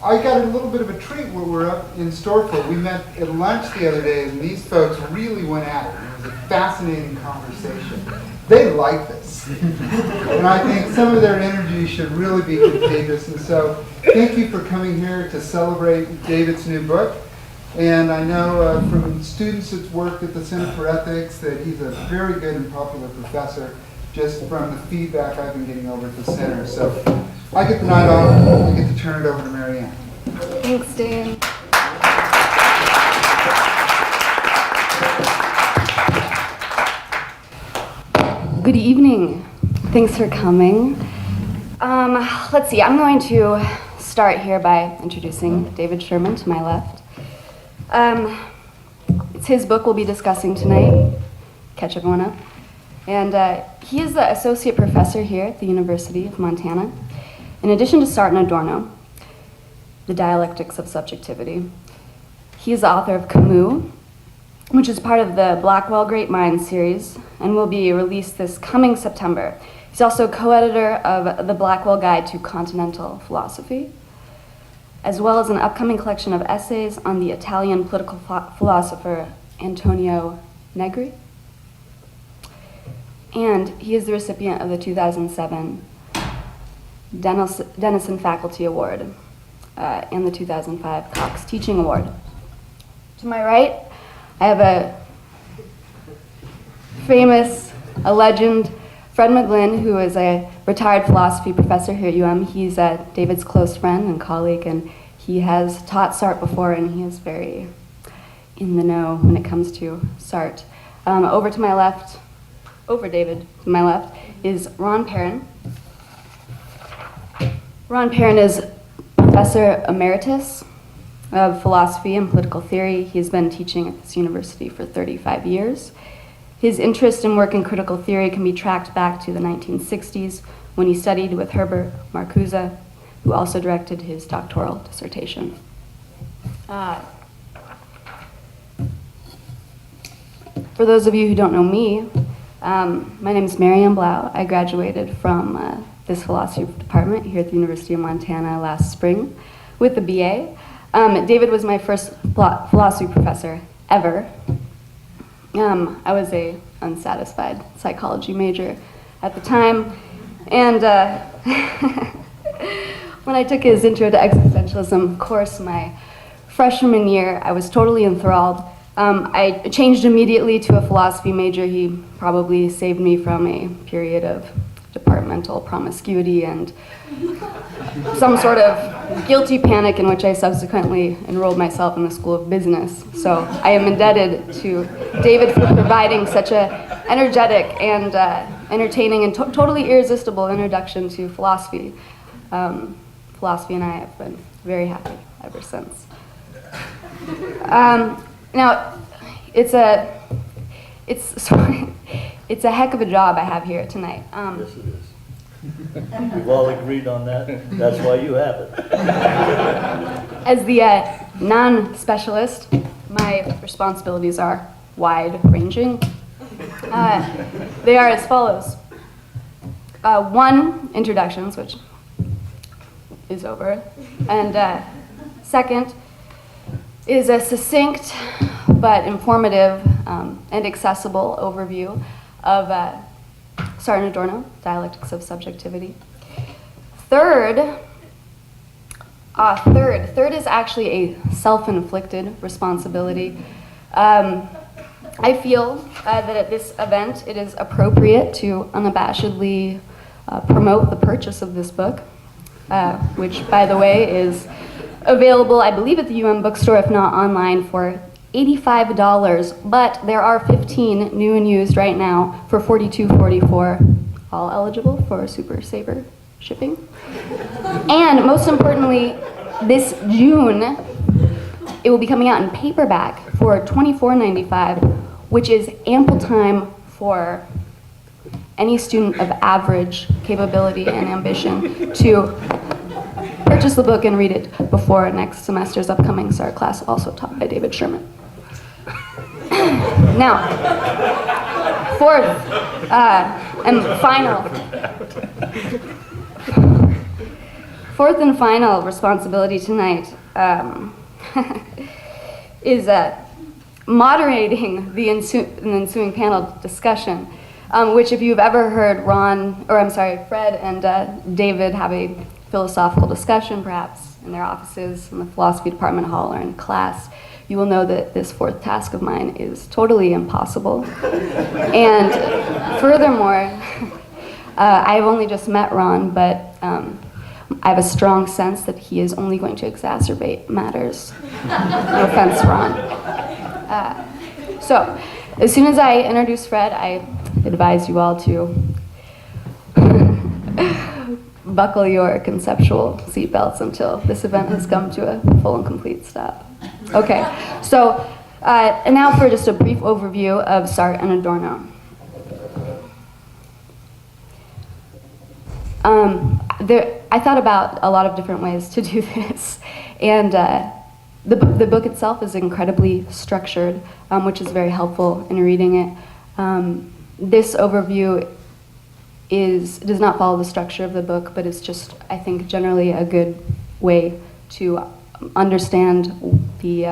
I got a little bit of a treat what we're up in store for. We met at lunch the other day, and these folks really went at it. It was a fascinating conversation. They like this. And I think some of their energy should really be contagious. And so thank you for coming here to celebrate David's new book. And I know from students that's worked at the Center for Ethics that he's a very good and popular professor, just from the feedback I've been getting over at the center. So I get the night off, I get to turn it over to Mary Ann. Thanks, Dan. Good evening. Thanks for coming. Let's see, I'm going to start here by introducing David Sherman to my left. It's his book we'll be discussing tonight. Catch everyone up. And he is the associate professor here at the University of Montana. In addition to Sartre and Adorno, The Dialectics of Subjectivity, he is the author of Camus, which is part of the Blackwell Great Minds series and will be released this coming September. He's also co-editor of the Blackwell Guide to Continental Philosophy, as well as an upcoming collection of essays on the Italian political philosopher Antonio Negri. And he is the recipient of the 2007 Denison Faculty Award and the 2005 Cox Teaching Award. To my right, I have a legend, Fred McGlynn, who is a retired philosophy professor here at He's David's close friend and colleague, and he has taught Sartre before, and he is very in the know when it comes to Sartre. Over David, to my left, is Ron Perrin. Ron Perrin is Professor Emeritus of Philosophy and Political Theory. He's been teaching at this university for 35 years. His interest in work in critical theory can be tracked back to the 1960s when he studied with Herbert Marcuse, who also directed his doctoral dissertation. For those of you who don't know me, my name is Mary Ann Blau. I graduated from this philosophy department here at the University of Montana last spring with a BA. David was my first philosophy professor ever. I was a unsatisfied psychology major at the time, and when I took his Intro to Existentialism course my freshman year, I was totally enthralled. I changed immediately to a philosophy major. He probably saved me from a period of departmental promiscuity and some sort of guilty panic in which I subsequently enrolled myself in the School of Business. So I am indebted to David for providing such an energetic and entertaining and totally irresistible introduction to philosophy. Philosophy and I have been very happy ever since. Now, it's a heck of a job I have here tonight. Yes, it is. We've all agreed on that. That's why you have it. As the non-specialist, my responsibilities are wide-ranging. They are as follows. One, introductions, which is over. And second is a succinct but informative and accessible overview of Sartre and Adorno, Dialectics of Subjectivity. Third is actually a self-inflicted responsibility. I feel that at this event it is appropriate to unabashedly promote the purchase of this book, which, by the way, is available, I believe, at the UM bookstore, if not online, for $85, but there are 15 new and used right now for $42.44, all eligible for Super Saver shipping. And most importantly, this June, it will be coming out in paperback for $24.95, which is ample time for any student of average capability and ambition to purchase the book and read it before next semester's upcoming Sartre class, also taught by David Sherman. Now, fourth and fourth and final responsibility tonight is moderating the ensuing panel discussion, which if you've ever heard Fred and David have a philosophical discussion, perhaps in their offices, in the philosophy department hall, or in class, you will know that this fourth task of mine is totally impossible. And furthermore, I've only just met Ron, but I have a strong sense that he is only going to exacerbate matters. No offense, Ron. So, as soon as I introduce Fred, I advise you all to buckle your conceptual seatbelts until this event has come to a full and complete stop. Okay, so, and now for just a brief overview of Sartre and Adorno. I thought about a lot of different ways to do this, and the book itself is incredibly structured, which is very helpful in reading it. This overview does not follow the structure of the book, but it's just, I think, generally a good way to understand the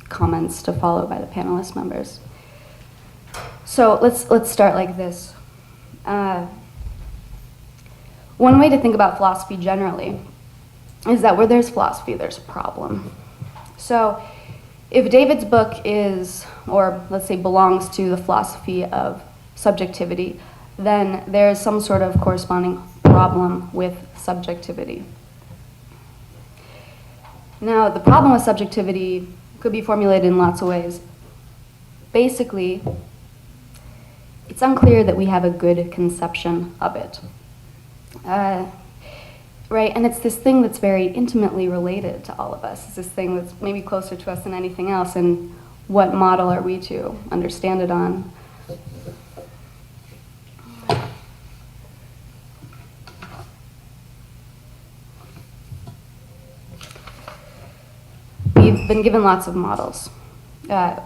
comments to follow by the panelist members. So let's start like this. One way to think about philosophy generally is that where there's philosophy, there's a problem. So if David's book is, or let's say belongs to the philosophy of subjectivity, then there is some sort of corresponding problem with subjectivity. Now, the problem with subjectivity could be formulated in lots of ways. Basically, it's unclear that we have a good conception of it. Right, and it's this thing that's very intimately related to all of us. It's this thing that's maybe closer to us than anything else, and what model are we to understand it on? We've been given lots of models.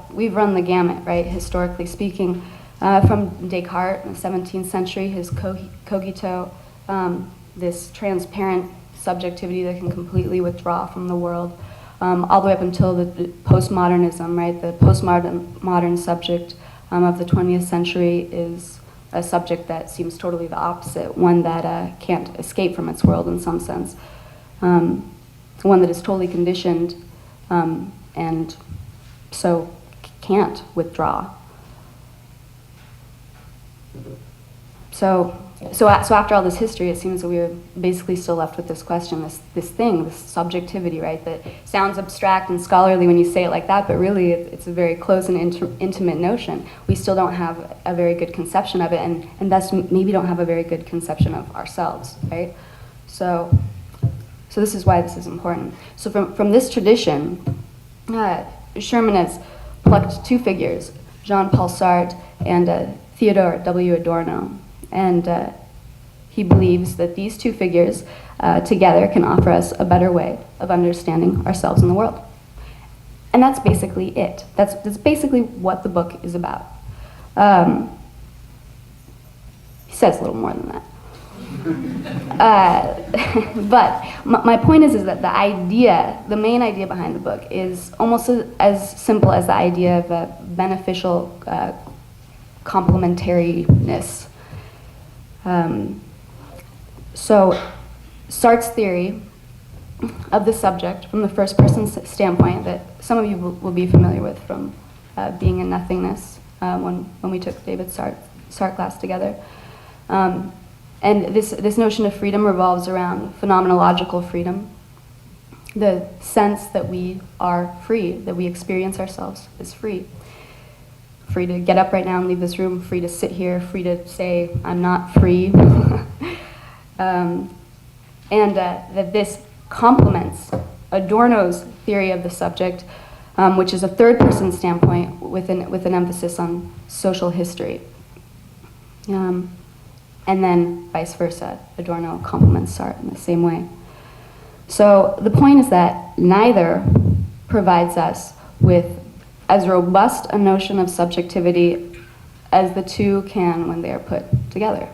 We've run the gamut, right, historically speaking, from Descartes in the 17th century, his cogito, this transparent subjectivity that can completely withdraw from the world, all the way up until the postmodernism, right? The postmodern subject of the 20th century is a subject that seems totally the opposite, one that can't escape from its world in some sense, one that is totally conditioned and so can't withdraw. So after all this history, it seems that we are basically still left with this question, this thing, this subjectivity, right, that sounds abstract and scholarly when you say it like that, but really it's a very close and intimate notion. We still don't have a very good conception of it, and thus maybe don't have a very good conception of ourselves, right? So this is why this is important. So from this tradition, Sherman has plucked two figures, Jean-Paul Sartre and Theodore W. Adorno. And he believes that these two figures together can offer us a better way of understanding ourselves in the world. And that's basically it. That's basically what the book is about. He says a little more than that. But my point is that the main idea behind the book is almost as simple as the idea of a beneficial complementariness. So Sartre's theory of the subject from the first person standpoint that some of you will be familiar with from being in nothingness when we took David Sartre class together. And this notion of freedom revolves around phenomenological freedom, the sense that we are free, that we experience ourselves as free. Free to get up right now and leave this room, free to sit here, free to say, I'm not free. And that this complements Adorno's theory of the subject, which is a third-person standpoint with an emphasis on social history. And then vice versa, Adorno complements Sartre in the same way. So the point is that neither provides us with as robust a notion of subjectivity as the two can when they are put together.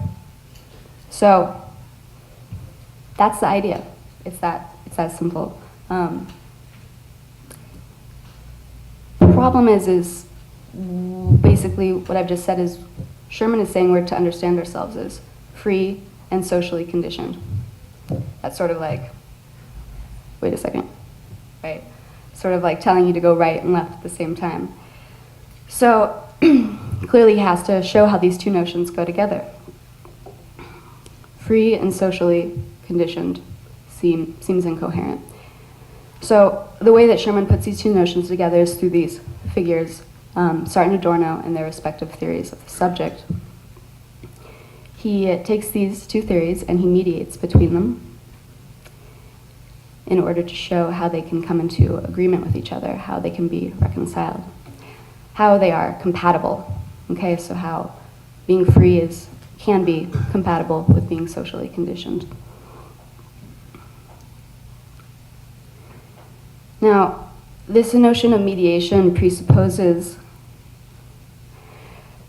So that's the idea. It's that simple. The problem is basically what I've just said is Sherman is saying we're to understand ourselves as free and socially conditioned. That's sort of like, wait a second, right? Sort of like telling you to go right and left at the same time. So clearly he has to show how these two notions go together. Free and socially conditioned seems incoherent. So the way that Sherman puts these two notions together is through these figures, Sartre and Adorno and their respective theories of the subject. He takes these two theories and he mediates between them in order to show how they can come into agreement with each other, how they can be reconciled, how they are compatible. Okay, so how being free can be compatible with being socially conditioned. Now, this notion of mediation presupposes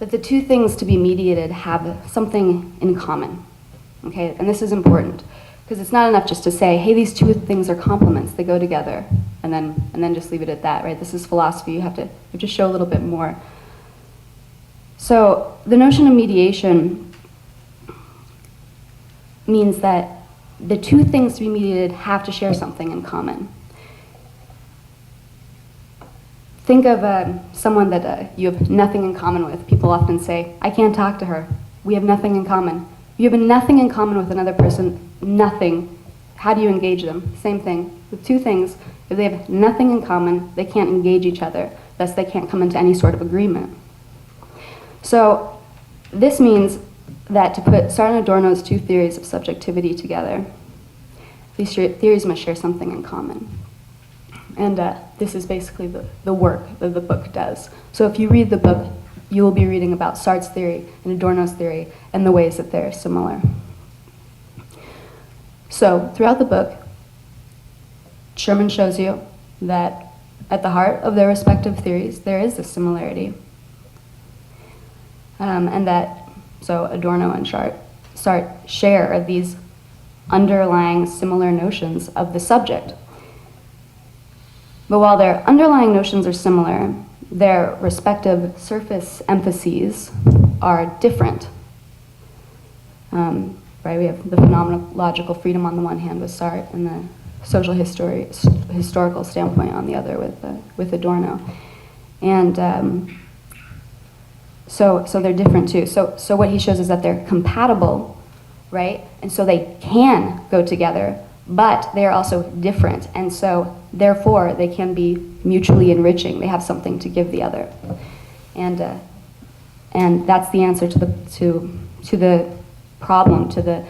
that the two things to be mediated have something in common, okay? And this is important, because it's not enough just to say, hey, these two things are complements, they go together, and then just leave it at that, right? This is philosophy, you have to show a little bit more. So the notion of mediation means that the two things to be mediated have to share something in common. Think of someone that you have nothing in common with. People often say, I can't talk to her. We have nothing in common. You have nothing in common with another person, nothing. How do you engage them? Same thing. With two things, if they have nothing in common, they can't engage each other. Thus, they can't come into any sort of agreement. So this means that to put Sartre and Adorno's two theories of subjectivity together, these theories must share something in common. And this is basically the work that the book does. So if you read the book, you will be reading about Sartre's theory and Adorno's theory and the ways that they're similar. So throughout the book, Sherman shows you that at the heart of their respective theories, there is a similarity. And that, so Adorno and Sartre share these underlying similar notions of the subject. But while their underlying notions are similar, their respective surface emphases are different. Right? We have the phenomenological freedom on the one hand with Sartre and the social historical standpoint on the other with Adorno. And so they're different too. So what he shows is that they're compatible, right? And so they can go together, but they are also different, and so therefore they can be mutually enriching. They have something to give the other, and that's the answer to the problem, to the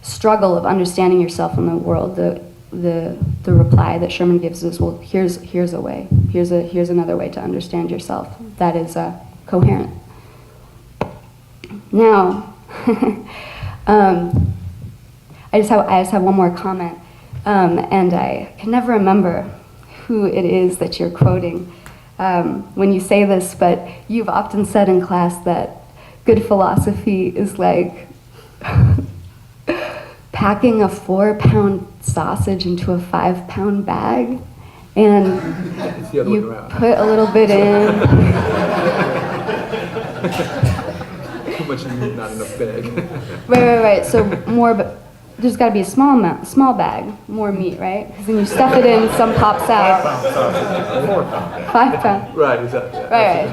struggle of understanding yourself in the world. The reply that Sherman gives is, well, here's a way. Here's another way to understand yourself that is coherent. Now. I just have one more comment, and I can never remember who it is that you're quoting when you say this, but you've often said in class that good philosophy is like packing a 4-pound sausage into a 5-pound bag, and you put a little bit in. Too much meat, not enough bag. Right. So more, but there's got to be a small bag, more meat, right? Because then you stuff it in, some pops out. 4-pound. 5 pound. Right, exactly. Right.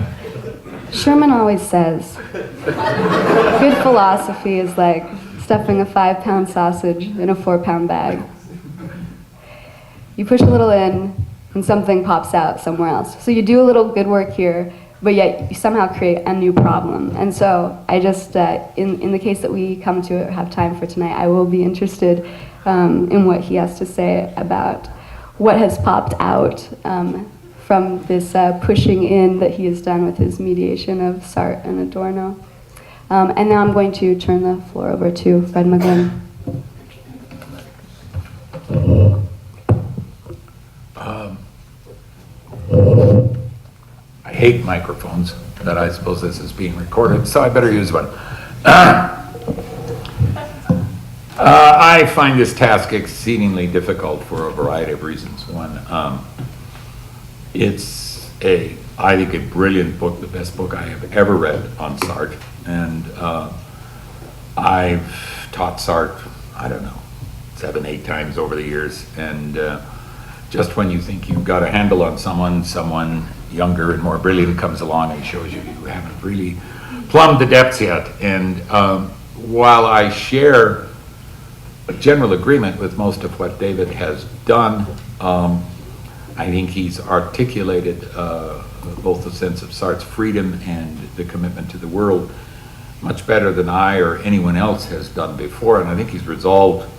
Sherman always says, good philosophy is like stuffing a 5-pound sausage in a 4-pound bag. You push a little in, and something pops out somewhere else. So you do a little good work here, but yet you somehow create a new problem. And so I just, in the case that we come to or have time for tonight, I will be interested in what he has to say about what has popped out from this pushing in that he has done with his mediation of Sartre and Adorno. And now I'm going to turn the floor over to Fred McGlynn. I hate microphones, but I suppose this is being recorded, so I better use one. I find this task exceedingly difficult for a variety of reasons. One, it's I think a brilliant book, the best book I have ever read on Sartre, and I've taught Sartre, I don't know, 7, 8 times over the years, and just when you think you've got a handle on someone younger and more brilliant comes along and shows you you haven't really plumbed the depths yet. And while I share a general agreement with most of what David has done, I think he's articulated both the sense of Sartre's freedom and the commitment to the world much better than I or anyone else has done before. And I think he's resolved,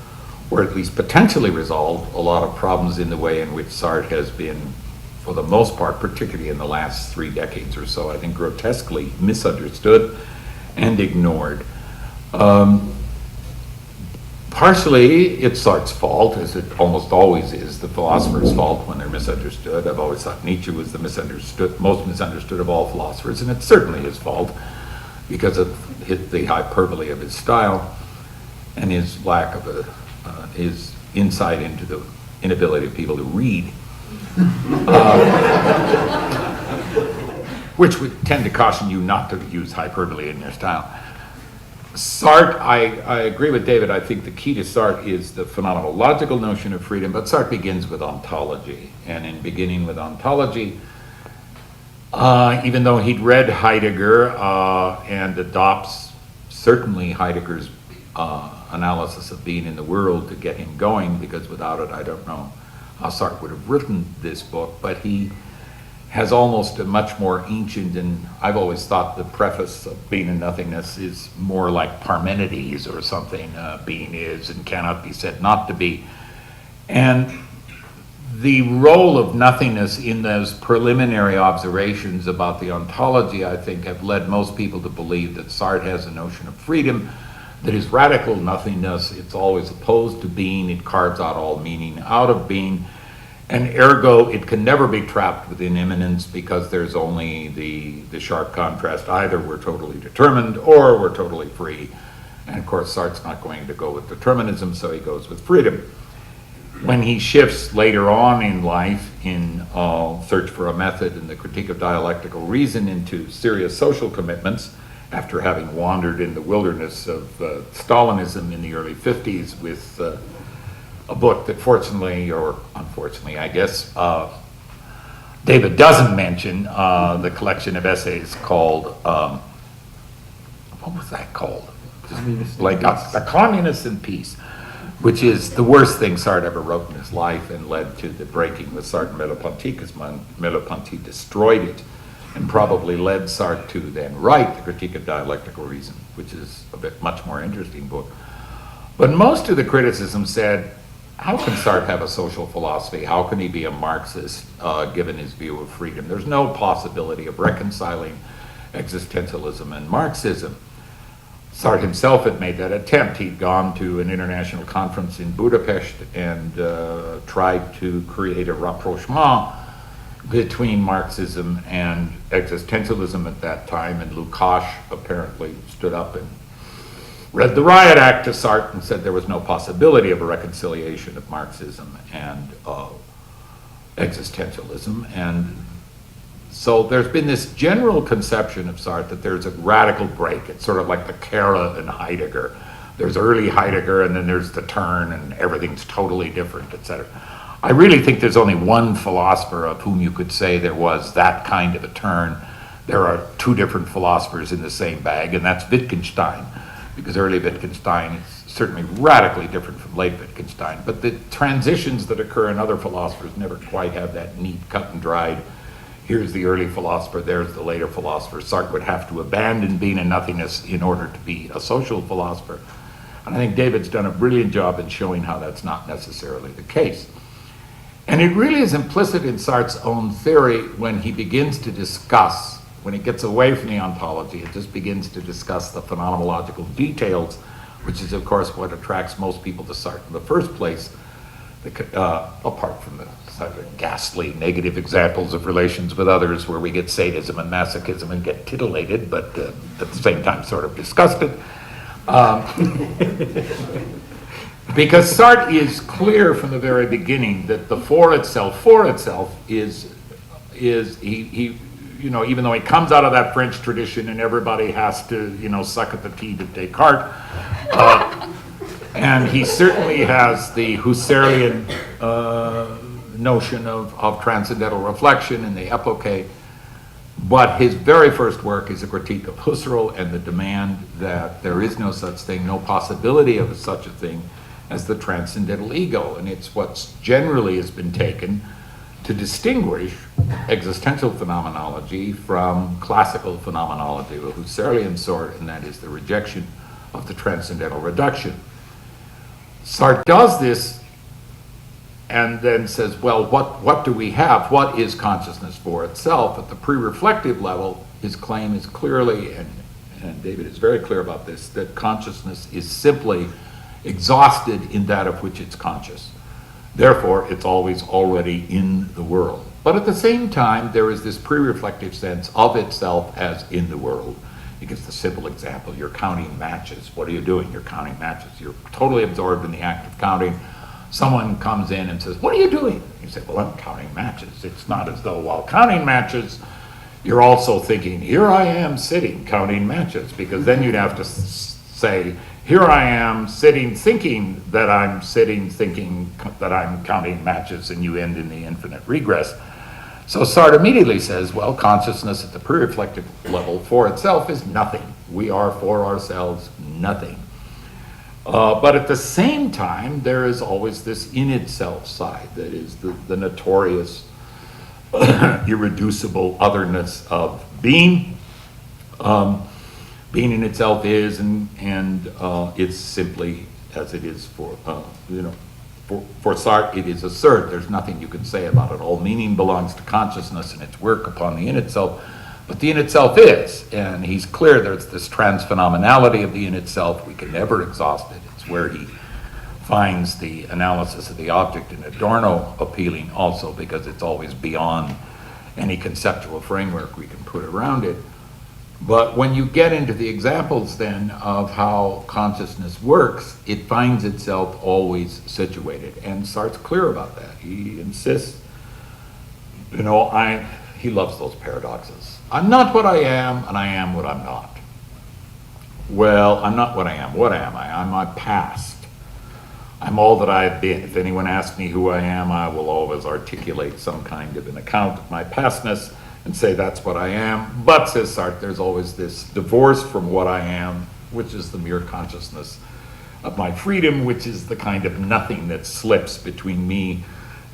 or at least potentially resolved, a lot of problems in the way in which Sartre has been, for the most part, particularly in the last 3 decades or so, I think grotesquely misunderstood and ignored. Partially, it's Sartre's fault, as it almost always is the philosopher's fault when they're misunderstood. I've always thought Nietzsche was the most misunderstood of all philosophers, and it's certainly his fault because of the hyperbole of his style and his lack of his insight into the inability of people to read, which would tend to caution you not to use hyperbole in your style. Sartre, I agree with David. I think the key to Sartre is the phenomenological notion of freedom, but Sartre begins with ontology. And in beginning with ontology, even though he'd read Heidegger and adopts certainly Heidegger's analysis of being in the world to get him going, because without it I don't know how Sartre would have written this book, but he has almost a much more ancient, and I've always thought the preface of Being and Nothingness is more like Parmenides or something, being is and cannot be said not to be. And the role of nothingness in those preliminary observations about the ontology, I think, have led most people to believe that Sartre has a notion of freedom that is radical nothingness. It's always opposed to being. It carves out all meaning out of being. And ergo, it can never be trapped within immanence because there's only the sharp contrast. Either we're totally determined or we're totally free. And of course, Sartre's not going to go with determinism, so he goes with freedom. When he shifts later on in life in Search for a Method and the Critique of Dialectical Reason into serious social commitments, after having wandered in the wilderness of Stalinism in the early 50s with a book that fortunately, or unfortunately, I guess, David doesn't mention, the collection of essays called, what was that called? Like A Communist in Peace, which is the worst thing Sartre ever wrote in his life and led to the breaking with Sartre and Merleau-Ponty, because Merleau-Ponty destroyed it and probably led Sartre to then write The Critique of Dialectical Reason, which is a much more interesting book. But most of the criticism said, how can Sartre have a social philosophy? How can he be a Marxist, given his view of freedom? There's no possibility of reconciling existentialism and Marxism. Sartre himself had made that attempt. He'd gone to an international conference in Budapest and tried to create a rapprochement between Marxism and existentialism at that time, and Lukács apparently stood up and read the Riot Act to Sartre and said there was no possibility of a reconciliation of Marxism and existentialism. And so there's been this general conception of Sartre that there's a radical break. It's sort of like the Kara and Heidegger. There's early Heidegger and then there's the turn and everything's totally different, etc. I really think there's only one philosopher of whom you could say there was that kind of a turn. There are 2 different philosophers in the same bag, and that's Wittgenstein, because early Wittgenstein is certainly radically different from late Wittgenstein, but the transitions that occur in other philosophers never quite have that neat, cut and dried, here's the early philosopher, there's the later philosopher. Sartre would have to abandon being and nothingness in order to be a social philosopher. And I think David's done a brilliant job in showing how that's not necessarily the case. And it really is implicit in Sartre's own theory when he begins to discuss, when he gets away from the ontology, it just begins to discuss the phenomenological details, which is, of course, what attracts most people to Sartre in the first place, apart from the sort of ghastly negative examples of relations with others where we get sadism and masochism and get titillated, but at the same time sort of disgusted. Because Sartre is clear from the very beginning that the for itself is he you know, even though he comes out of that French tradition and everybody has to, you know, suck at the teat of Descartes, and he certainly has the Husserlian notion of transcendental reflection in the epoche, but his very first work is a critique of Husserl and the demand that there is no such thing, no possibility of such a thing as the transcendental ego. And it's what generally has been taken to distinguish existential phenomenology from classical phenomenology of a Husserlian sort, and that is the rejection of the transcendental reduction. Sartre does this and then says, well, what do we have? What is consciousness for itself? At the pre-reflective level, his claim is clearly, and David is very clear about this, that consciousness is simply exhausted in that of which it's conscious. Therefore, it's always already in the world. But at the same time, there is this pre-reflective sense of itself as in the world. He gives the simple example, you're counting matches. What are you doing? You're counting matches. You're totally absorbed in the act of counting. Someone comes in and says, what are you doing? You say, well, I'm counting matches. It's not as though while counting matches, you're also thinking, here I am sitting counting matches, because then you'd have to say, here I am sitting thinking that I'm sitting thinking that I'm counting matches, and you end in the infinite regress. So Sartre immediately says, well, consciousness at the pre-reflective level for itself is nothing. We are for ourselves nothing. But at the same time, there is always this in itself side, that is the notorious, irreducible otherness of being. Being in itself is, and it's simply as it is for Sartre, it is assert. There's nothing you can say about it. All meaning belongs to consciousness and its work upon the in itself, but the in itself is, and he's clear there's this transphenomenality of the in itself. We can never exhaust it. It's where he finds the analysis of the object in Adorno appealing also, because it's always beyond any conceptual framework we can put around it. But when you get into the examples then of how consciousness works, it finds itself always situated. And Sartre's clear about that. He insists, he loves those paradoxes. I'm not what I am, and I am what I'm not. Well, I'm not what I am. What am I? I'm my past. I'm all that I've been. If anyone asks me who I am, I will always articulate some kind of an account of my pastness and say that's what I am. But, says Sartre, there's always this divorce from what I am, which is the mere consciousness of my freedom, which is the kind of nothing that slips between me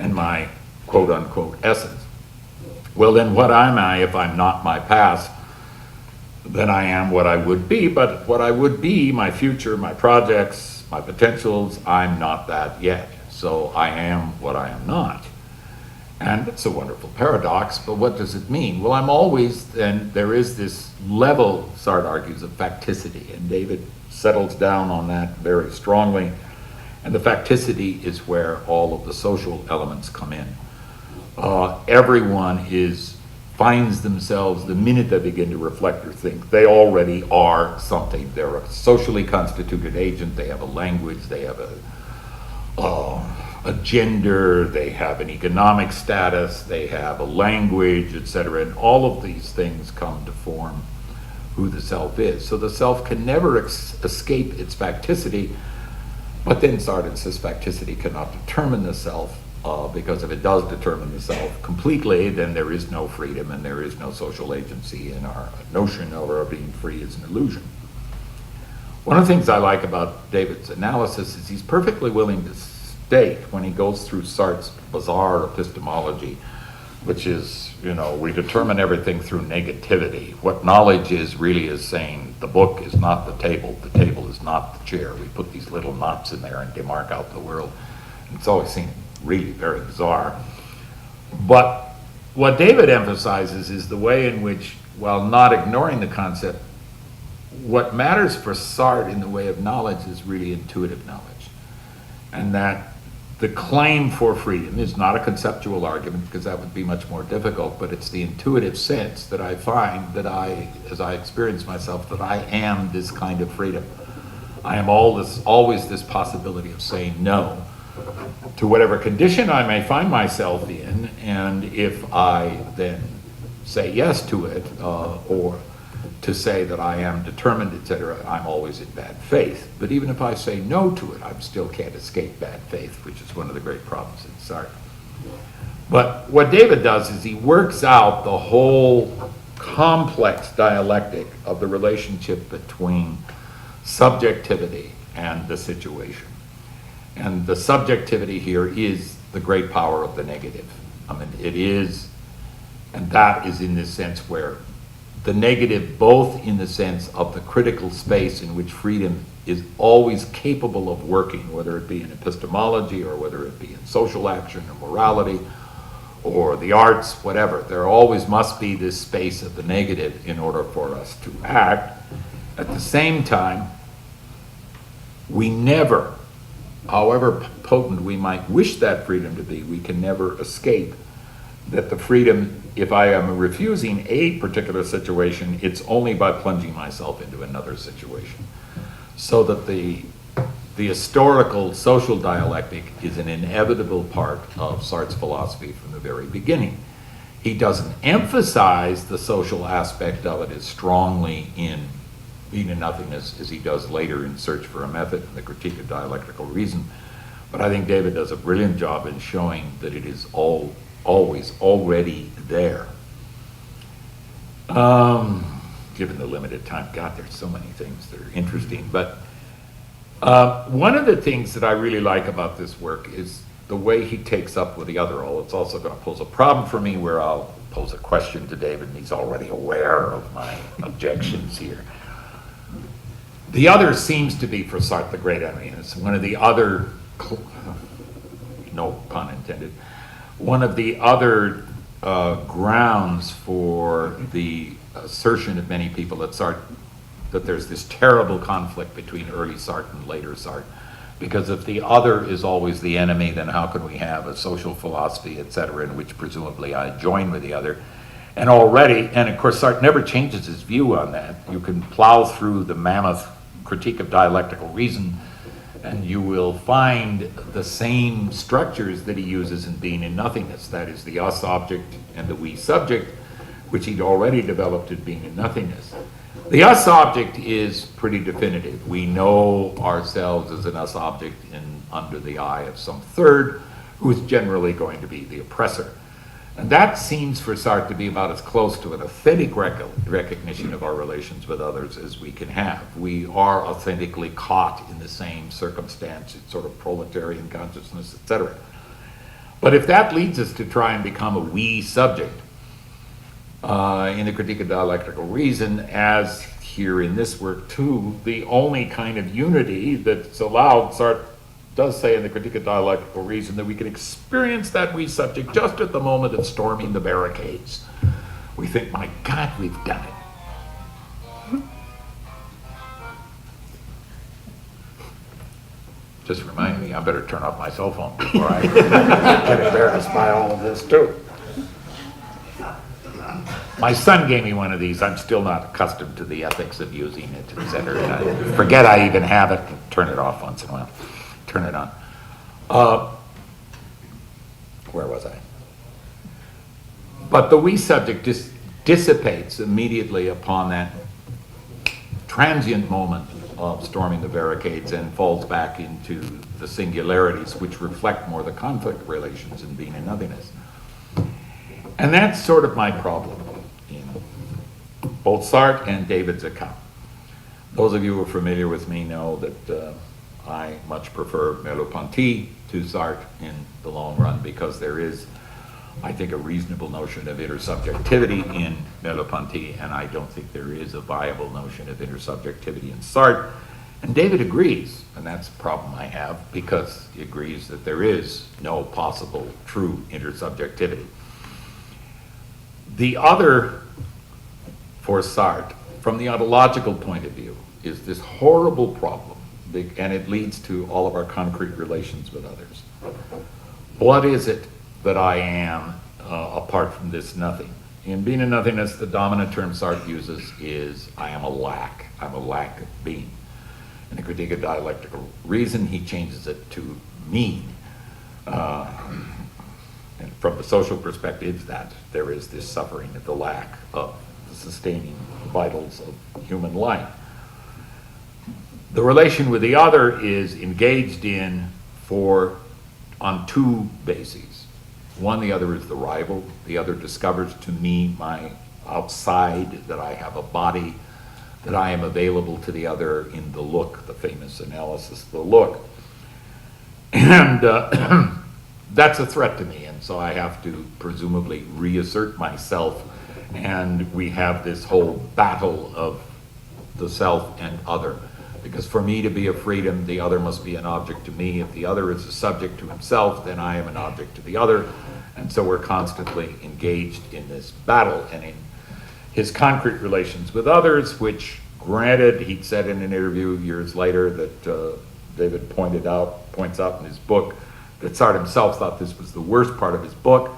and my quote-unquote essence. Well, then what am I if I'm not my past? Then I am what I would be, but what I would be, my future, my projects, my potentials, I'm not that yet. So I am what I am not. And it's a wonderful paradox, but what does it mean? Well, I'm always, and there is this level, Sartre argues, of facticity, and David settles down on that very strongly. And the facticity is where all of the social elements come in. Everyone finds themselves, the minute they begin to reflect or think, they already are something. They're a socially constituted agent, they have a language, they have a gender, they have an economic status, they have a language, etc. And all of these things come to form who the self is. So the self can never escape its facticity, but then Sartre insists facticity cannot determine the self, because if it does determine the self completely, then there is no freedom and there is no social agency, and our notion of our being free is an illusion. One of the things I like about David's analysis is he's perfectly willing to state, when he goes through Sartre's bizarre epistemology, which is, we determine everything through negativity. What knowledge is really is saying the book is not the table is not the chair. We put these little knots in there and demark out the world. It's always seemed really very bizarre. But what David emphasizes is the way in which, while not ignoring the concept, what matters for Sartre in the way of knowledge is really intuitive knowledge. And that the claim for freedom is not a conceptual argument, because that would be much more difficult, but it's the intuitive sense that I find that as I experience myself, that I am this kind of freedom. I am always this possibility of saying no to whatever condition I may find myself in, and if I then say yes to it, or to say that I am determined, etc., I'm always in bad faith. But even if I say no to it, I still can't escape bad faith, which is one of the great problems in Sartre. But what David does is he works out the whole complex dialectic of the relationship between subjectivity and the situation. And the subjectivity here is the great power of the negative. I mean, it is, and that is in this sense where the negative, both in the sense of the critical space in which freedom is always capable of working, whether it be in epistemology or whether it be in social action or morality or the arts, whatever. There always must be this space of the negative in order for us to act. At the same time, we never, however potent we might wish that freedom to be, we can never escape that the freedom, if I am refusing a particular situation, it's only by plunging myself into another situation. So that the historical social dialectic is an inevitable part of Sartre's philosophy from the very beginning. He doesn't emphasize the social aspect of it as strongly in Being and Nothingness as he does later in Search for a Method and the Critique of Dialectical Reason. But I think David does a brilliant job in showing that it is always already there. Given the limited time, God, there's so many things that are interesting. But one of the things that I really like about this work is the way he takes up with the other. It's also going to pose a problem for me where I'll pose a question to David and he's already aware of my objections here. The other seems to be for Sartre the great enemy, and it's one of the other, no pun intended, one of the other grounds for the assertion of many people that Sartre, that there's this terrible conflict between early Sartre and later Sartre. Because if the other is always the enemy, then how can we have a social philosophy, etc., in which presumably I join with the other? And already, and of course Sartre never changes his view on that. You can plow through the mammoth Critique of Dialectical Reason and you will find the same structures that he uses in Being and Nothingness. That is the us object and the we subject, which he'd already developed in Being and Nothingness. The us object is pretty definitive. We know ourselves as an us object under the eye of some third, who is generally going to be the oppressor. And that seems for Sartre to be about as close to an authentic recognition of our relations with others as we can have. We are authentically caught in the same circumstance, it's sort of proletarian consciousness, etc. But if that leads us to try and become a we subject, in the Critique of Dialectical Reason, as here in this work too, the only kind of unity that's allowed, Sartre does say in the Critique of Dialectical Reason that we can experience that we subject just at the moment of storming the barricades. We think, my God, we've done it. Just remind me, I better turn off my cell phone before I get embarrassed by all of this too. My son gave me one of these. I'm still not accustomed to the ethics of using it, etc. I forget I even have it. Turn it off once in a while. Turn it on. Where was I? But the we subject dissipates immediately upon that transient moment of storming the barricades and falls back into the singularities, which reflect more the conflict relations in Being and Nothingness. And that's sort of my problem in both Sartre and David's account. Those of you who are familiar with me know that I much prefer Merleau-Ponty to Sartre in the long run, because there is, I think, a reasonable notion of intersubjectivity in Merleau-Ponty, and I don't think there is a viable notion of intersubjectivity in Sartre. And David agrees, and that's the problem I have, because he agrees that there is no possible true intersubjectivity. The other, for Sartre, from the ontological point of view, is this horrible problem, and it leads to all of our concrete relations with others. What is it that I am apart from this nothing? In Being and Nothingness, the dominant term Sartre uses is I am a lack. I'm a lack of being. In the Critique of Dialectical Reason, he changes it to mean. And from the social perspective, that there is this suffering of the lack of the sustaining vitals of human life. The relation with the other is engaged in on two bases. One, the other is the rival. The other discovers to me my outside, that I have a body, that I am available to the other in the look, the famous analysis of the look. And that's a threat to me, and so I have to presumably reassert myself, and we have this whole battle of the self and other. Because for me to be a freedom, the other must be an object to me. If the other is a subject to himself, then I am an object to the other. And so we're constantly engaged in this battle. And in his concrete relations with others, which granted, he'd said in an interview years later that David points out in his book, that Sartre himself thought this was the worst part of his book,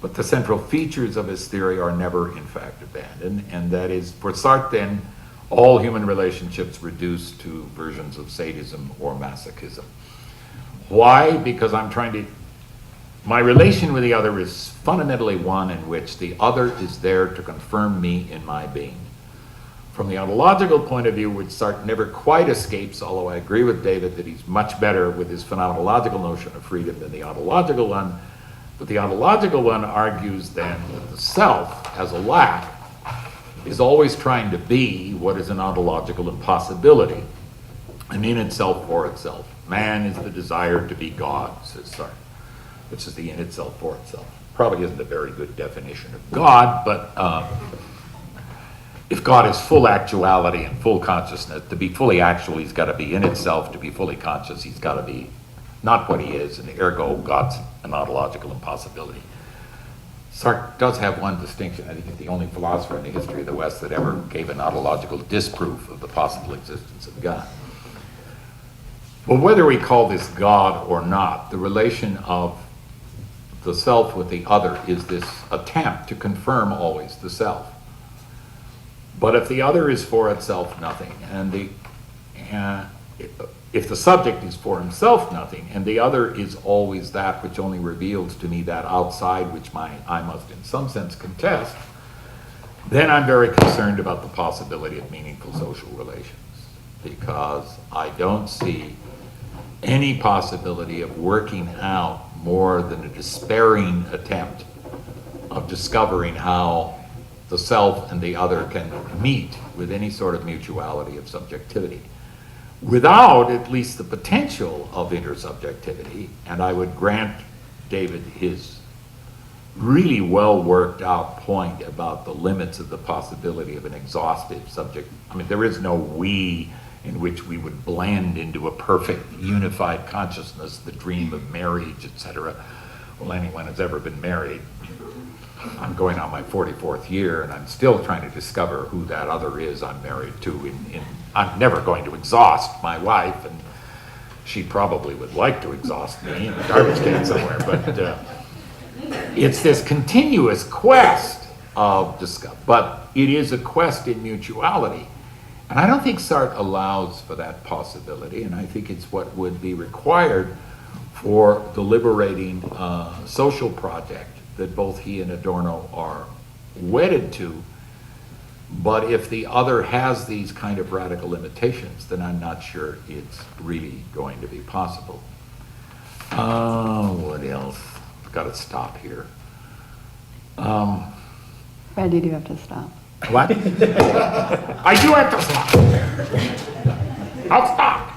but the central features of his theory are never in fact abandoned. And that is, for Sartre then, all human relationships reduced to versions of sadism or masochism. Why? Because my relation with the other is fundamentally one in which the other is there to confirm me in my being. From the ontological point of view, which Sartre never quite escapes, although I agree with David that he's much better with his phenomenological notion of freedom than the ontological one, but the ontological one argues then that the self, as a lack, is always trying to be what is an ontological impossibility, and in itself for itself. Man is the desire to be God, says Sartre, which is the in itself for itself. Probably isn't a very good definition of God, but if God is full actuality and full consciousness, to be fully actual, he's got to be in itself. To be fully conscious, he's got to be not what he is, and ergo, God's an ontological impossibility. Sartre does have one distinction. I think he's the only philosopher in the history of the West that ever gave an ontological disproof of the possible existence of God. Well, whether we call this God or not, the relation of the self with the other is this attempt to confirm always the self. But if the other is for itself nothing, and if the subject is for himself nothing, and the other is always that which only reveals to me that outside which I must in some sense contest, then I'm very concerned about the possibility of meaningful social relations, because I don't see any possibility of working out more than a despairing attempt of discovering how the self and the other can meet with any sort of mutuality of subjectivity, without at least the potential of intersubjectivity. And I would grant David his really well worked out point about the limits of the possibility of an exhaustive subject. I mean, there is no we in which we would blend into a perfect unified consciousness, the dream of marriage, etc. Well, anyone who's ever been married, I'm going on my 44th year, and I'm still trying to discover who that other is I'm married to. I'm never going to exhaust my wife, and she probably would like to exhaust me in the garbage can somewhere, but it's this continuous quest of discovery, but it is a quest in mutuality. And I don't think Sartre allows for that possibility, and I think it's what would be required for the liberating social project that both he and Adorno are wedded to. But if the other has these kind of radical limitations, then I'm not sure it's really going to be possible. What else? I've got to stop here. Brad, you do have to stop. What? I do have to stop. I'll stop.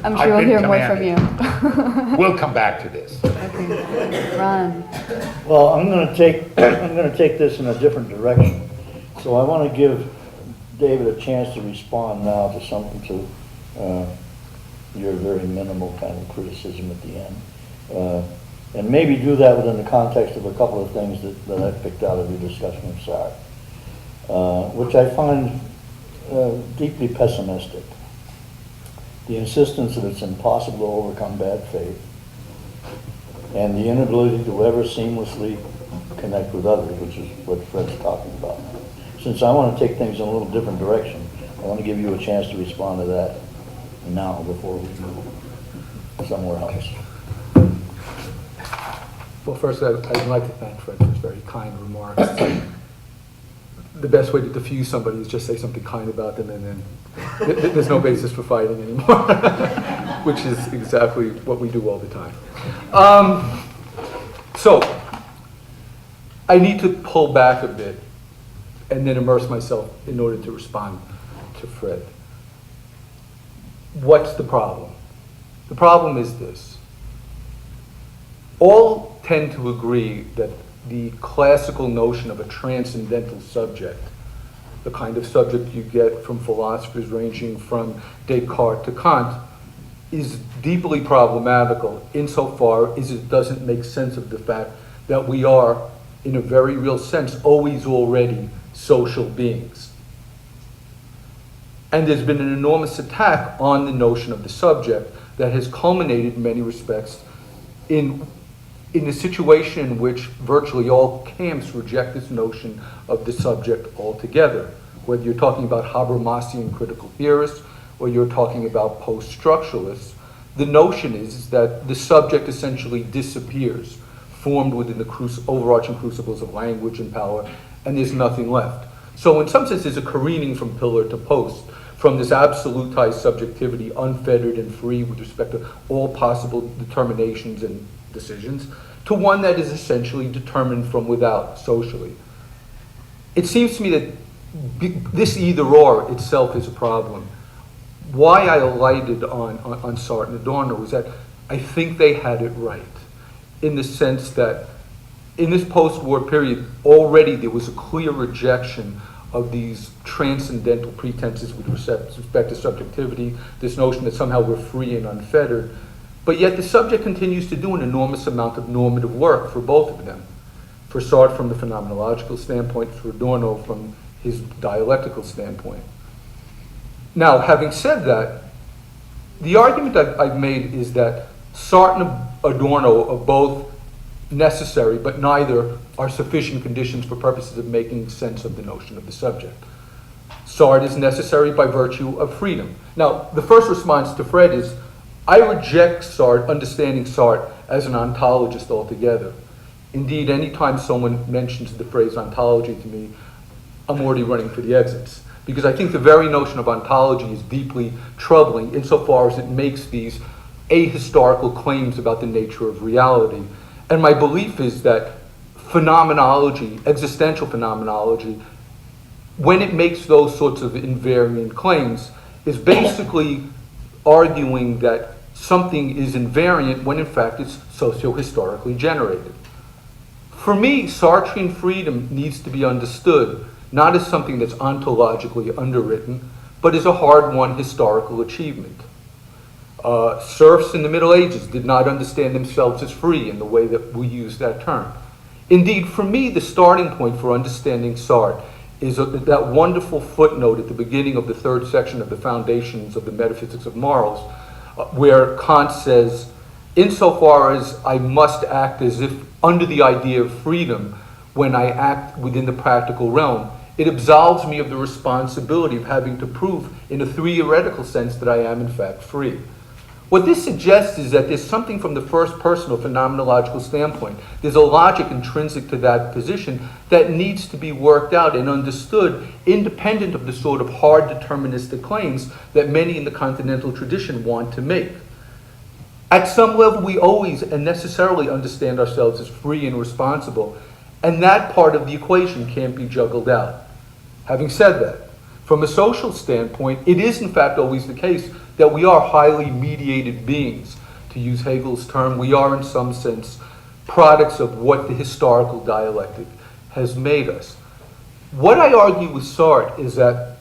I'm I've sure we'll been hear more from commanded. you. We'll come back to this. Okay. Ron. Well, I'm going to take this in a different direction. So I want to give David a chance to respond now to your very minimal kind of criticism at the end. And maybe do that within the context of a couple of things that I picked out of your discussion of Sartre, which I find deeply pessimistic. The insistence that it's impossible to overcome bad faith, and the inability to ever seamlessly connect with others, which is what Fred's talking about. Since I want to take things in a little different direction, I want to give you a chance to respond to that. now before we move somewhere else. Well, first, I'd like to thank Fred for his very kind remarks. The best way to diffuse somebody is just say something kind about them, and then there's no basis for fighting anymore, which is exactly what we do all the time. So, I need to pull back a bit and then immerse myself in order to respond to Fred. What's the problem? The problem is this. All tend to agree that the classical notion of a transcendental subject, the kind of subject you get from philosophers ranging from Descartes to Kant, is deeply problematical insofar as it doesn't make sense of the fact that we are, in a very real sense, always already social beings. And there's been an enormous attack on the notion of the subject that has culminated in many respects in a situation in which virtually all camps reject this notion of the subject altogether. Whether you're talking about Habermasian critical theorists or you're talking about post-structuralists, the notion is that the subject essentially disappears, formed within the overarching crucibles of language and power, and there's nothing left. So in some sense, there's a careening from pillar to post, from this absolutized subjectivity, unfettered and free with respect to all possible determinations and decisions, to one that is essentially determined from without, socially. It seems to me that this either-or itself is a problem. Why I alighted on Sartre and Adorno is that I think they had it right, in the sense that in this post-war period, already there was a clear rejection of these transcendental pretenses with respect to subjectivity, this notion that somehow we're free and unfettered. But yet the subject continues to do an enormous amount of normative work for both of them. For Sartre from the phenomenological standpoint, for Adorno from his dialectical standpoint. Now, having said that, the argument I've made is that Sartre and Adorno are both necessary, but neither are sufficient conditions for purposes of making sense of the notion of the subject. Sartre is necessary by virtue of freedom. Now, the first response to Fred is, I reject Sartre, understanding Sartre as an ontologist altogether. Indeed, anytime someone mentions the phrase ontology to me, I'm already running for the exits. Because I think the very notion of ontology is deeply troubling insofar as it makes these ahistorical claims about the nature of reality. And my belief is that phenomenology, existential phenomenology, when it makes those sorts of invariant claims, is basically arguing that something is invariant when in fact it's socio-historically generated. For me, Sartrean freedom needs to be understood not as something that's ontologically underwritten, but as a hard-won historical achievement. Serfs in the Middle Ages did not understand themselves as free in the way that we use that term. Indeed, for me, the starting point for understanding Sartre is that wonderful footnote at the beginning of the third section of the Foundations of the Metaphysics of Morals, where Kant says, insofar as I must act as if under the idea of freedom when I act within the practical realm, it absolves me of the responsibility of having to prove in a theoretical sense that I am in fact free. What this suggests is that there's something from the first personal phenomenological standpoint. There's a logic intrinsic to that position that needs to be worked out and understood independent of the sort of hard deterministic claims that many in the continental tradition want to make. At some level, we always and necessarily understand ourselves as free and responsible, and that part of the equation can't be juggled out. Having said that, from a social standpoint, it is in fact always the case that we are highly mediated beings. To use Hegel's term, we are in some sense products of what the historical dialectic has made us. What I argue with Sartre is that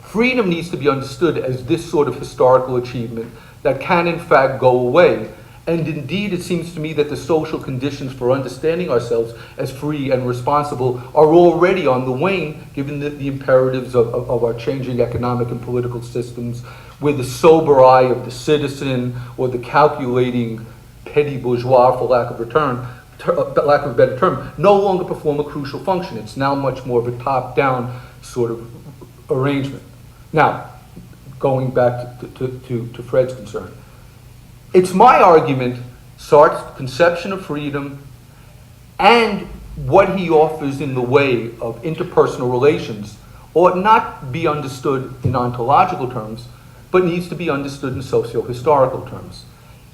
freedom needs to be understood as this sort of historical achievement that can in fact go away. And indeed, it seems to me that the social conditions for understanding ourselves as free and responsible are already on the wane, given the imperatives of our changing economic and political systems, where the sober eye of the citizen or the calculating petty bourgeois, for lack of a better term, no longer perform a crucial function. It's now much more of a top-down sort of arrangement. Now, going back to Fred's concern. It's my argument, Sartre's conception of freedom and what he offers in the way of interpersonal relations ought not be understood in ontological terms, but needs to be understood in socio-historical terms.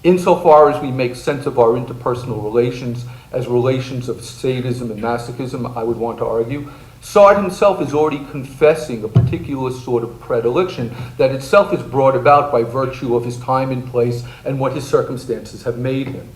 Insofar as we make sense of our interpersonal relations as relations of sadism and masochism, I would want to argue, Sartre himself is already confessing a particular sort of predilection that itself is brought about by virtue of his time and place and what his circumstances have made him.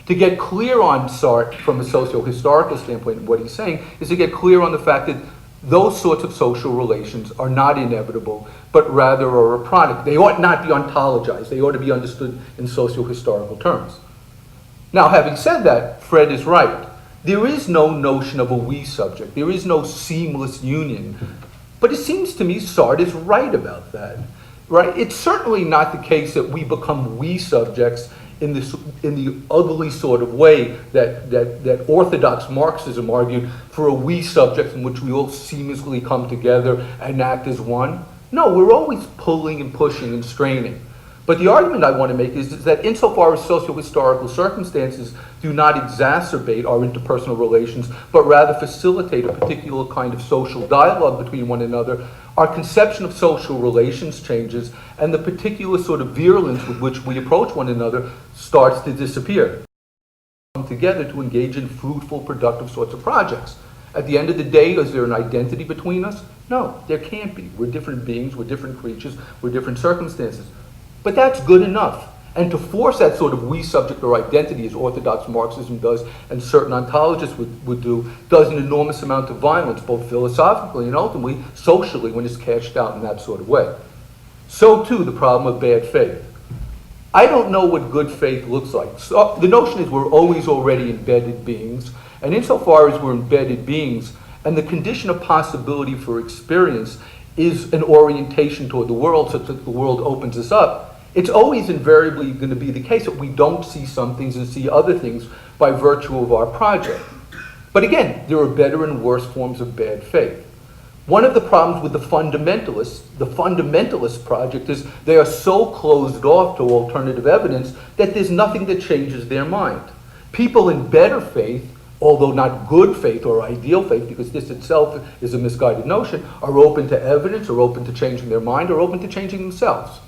To get clear on Sartre from a socio-historical standpoint, what he's saying is to get clear on the fact that those sorts of social relations are not inevitable, but rather are a product. They ought not be ontologized. They ought to be understood in socio-historical terms. Now, having said that, Fred is right. There is no notion of a we subject. There is no seamless union. But it seems to me Sartre is right about that. Right? It's certainly not the case that we become we subjects in the ugly sort of way that orthodox Marxism argued for a we subject in which we all seamlessly come together and act as one. No, we're always pulling and pushing and straining. But the argument I want to make is that insofar as socio-historical circumstances do not exacerbate our interpersonal relations, but rather facilitate a particular kind of social dialogue between one another, our conception of social relations changes, and the particular sort of virulence with which we approach one another starts to disappear. Come together to engage in fruitful, productive sorts of projects. At the end of the day, is there an identity between us? No, there can't be. We're different beings, we're different creatures, we're different circumstances. But that's good enough. And to force that sort of we subject or identity, as orthodox Marxism does and certain ontologists would do, does an enormous amount of violence, both philosophically and ultimately socially, when it's cashed out in that sort of way. So too, the problem of bad faith. I don't know what good faith looks like. So the notion is we're always already embedded beings, and insofar as we're embedded beings, and the condition of possibility for experience is an orientation toward the world, such that the world opens us up, it's always invariably going to be the case that we don't see some things and see other things by virtue of our project. But again, there are better and worse forms of bad faith. One of the problems with the fundamentalist project is they are so closed off to alternative evidence that there's nothing that changes their mind. People in better faith, although not good faith or ideal faith, because this itself is a misguided notion, are open to evidence, are open to changing their mind, are open to changing themselves.